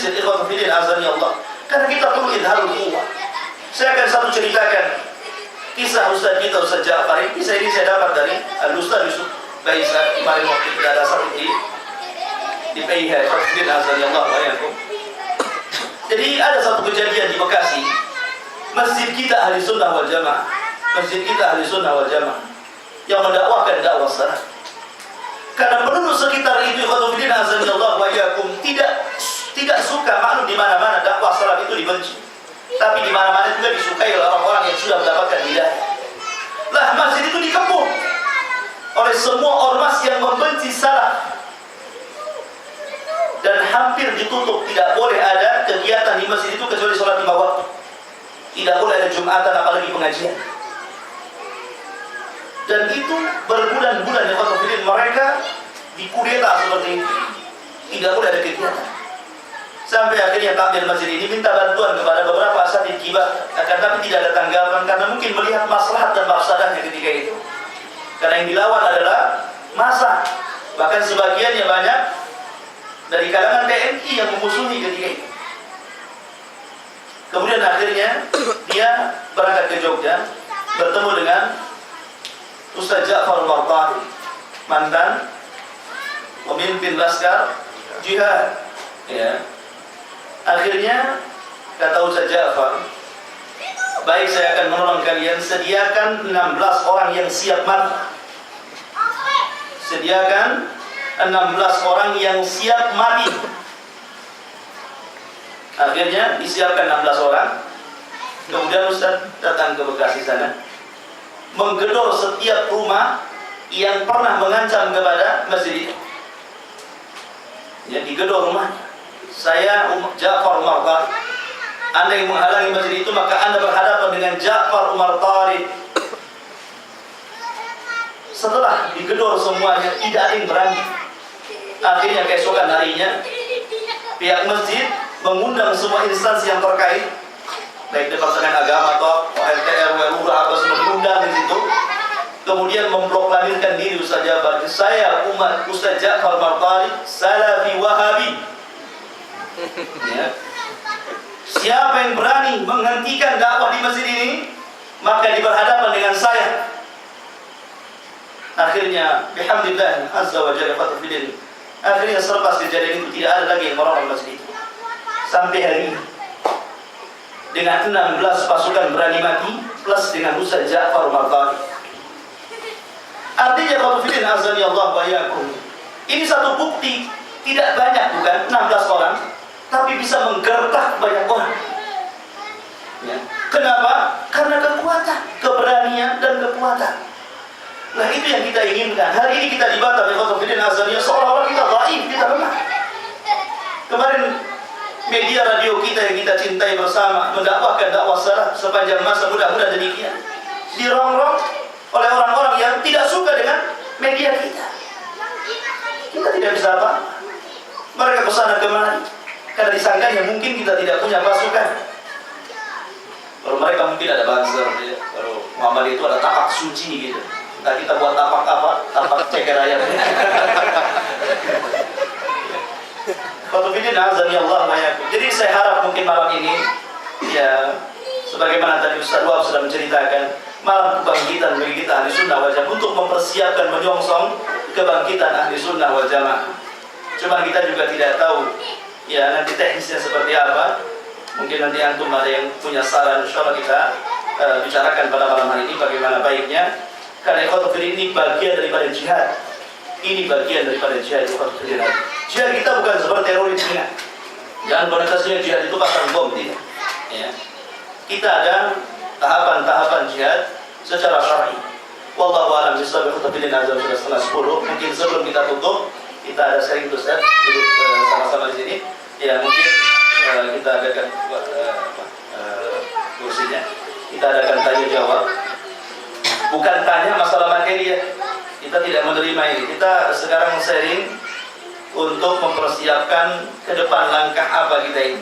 masjid, ikhwatu fillah azani Allah. Karena kita perlu idharul quwwah. Saya akan satu ceritakan kisah Ustaz kita, Ustaz Ja'far. Kisah ini saya dapat dari Al-Ustaz Yusuf Baisa. Kemarin waktu kita ada satu di PIH, ikhwatu fillah azani Allah wa iyyakum. Jadi ada satu kejadian di Bekasi. Masjid kita ahli sunnah wal jamaah. Masjid kita ahli sunnah wal jamaah yang mendakwahkan dakwah salaf. Karena penduduk sekitar itu, ikhwatu fillah azani Allah wa iyyakum, tidak suka, maklum di mana-mana dakwah salaf itu dibenci. Tapi di mana-mana juga disukai oleh orang-orang yang sudah mendapatkan hidayah. Lah masjid itu dikepung oleh semua ormas yang membenci salaf. Dan hampir ditutup, tidak boleh ada kegiatan di masjid itu kecuali sholat 5 waktu. Tidak boleh ada Jumatan apalagi pengajian. Dan itu berbulan-bulan ya mereka dikudeta seperti itu. Tidak boleh ada kegiatan. Sampai akhirnya takmir masjid ini minta bantuan kepada beberapa asatidz kibar, akan tapi tidak ada tanggapan karena mungkin melihat maslahat dan mafsadahnya ketika itu. Karena yang dilawan adalah massa, bahkan sebagiannya banyak dari kalangan TNI yang memusuhi ketika itu. Kemudian akhirnya dia berangkat ke Jogja, bertemu dengan Ustaz Ja'far Martari, mantan pemimpin laskar jihad. Ya. Akhirnya kata Ustaz Ja'far, baik, saya akan menolong kalian, sediakan 16 orang yang siap mati. Sediakan 16 orang yang siap mati. Akhirnya disiapkan 16 orang. Kemudian Ustaz datang ke Bekasi sana, menggedor setiap rumah yang pernah mengancam kepada masjid itu. Ya, digedor rumahnya. Saya Ja'far Umar Talib. Anda yang menghalangi masjid itu, maka Anda berhadapan dengan Ja'far Umar Talib. Setelah digedor semuanya, tidak ada yang berani. Akhirnya keesokan harinya, pihak masjid mengundang semua instansi yang terkait, baik Departemen Agama atau RT RW Lurah atau semua diundang di situ. Kemudian memproklamirkan diri Ustaz Ja'far, saya umat Ustaz Ja'far Martari, Salafi Wahabi. Ya. Siapa yang berani menghentikan dakwah di masjid ini, maka diberhadapan dengan saya. Akhirnya, bihamdillah azza wa jalla fatufidin. Akhirnya selepas kejadian itu tidak ada lagi yang merawat masjid itu. Sampai hari ini, dengan 16 pasukan berani mati plus dengan Ustaz Ja'far Martari. Artinya fatufidin azani Allah wa iyyakum. Ini satu bukti, tidak banyak bukan 16 orang, tapi bisa menggertak banyak orang. Ya. Kenapa? Karena kekuatan, keberanian dan kekuatan. Nah itu yang kita inginkan. Hari ini kita di Batam, seolah-olah kita dhaif, kita lemah. Kemarin media radio kita yang kita cintai bersama mendakwahkan dakwah salaf sepanjang masa, mudah-mudahan demikian, dirongrong oleh orang-orang yang tidak suka dengan media kita. Kita tidak bisa apa. Mereka kesana kemari karena disangkanya mungkin kita tidak punya pasukan. Kalau mereka mungkin ada buzzer, ya. Kalau Muhammad itu ada tapak suci gitu. Nah, kita buat tapak apa? Tapak ceker ayam. Jadi saya harap mungkin malam ini, ya, sebagaimana tadi Ustaz Wahab sudah menceritakan, malam kebangkitan bagi kita ahli sunnah wal jamaah untuk mempersiapkan menyongsong kebangkitan ahli sunnah wal jamaah. Cuma kita juga tidak tahu, ya, nanti teknisnya seperti apa. Mungkin nanti antum ada yang punya saran, insyaallah kita bicarakan pada malam hari ini bagaimana baiknya. Karena ikhwatul ini bagian daripada jihad. Ini bagian daripada jihad ikhwatul. Jihad kita bukan seperti teroris ya. Jangan konotasinya jihad itu pasang bom tidak. Ya. Kita ada tahapan-tahapan jihad secara syar'i. Wallahu a'lam bishawab. Ikhwatul azam sudah setengah 10. Mungkin sebelum kita tutup, kita ada sharing terus ya, duduk sama-sama di sini. Ya mungkin kita adakan kursinya. Kita adakan tanya jawab. Bukan tanya masalah materi ya. Kita tidak menerima ini. Kita sekarang sharing untuk mempersiapkan ke depan langkah apa kita ini.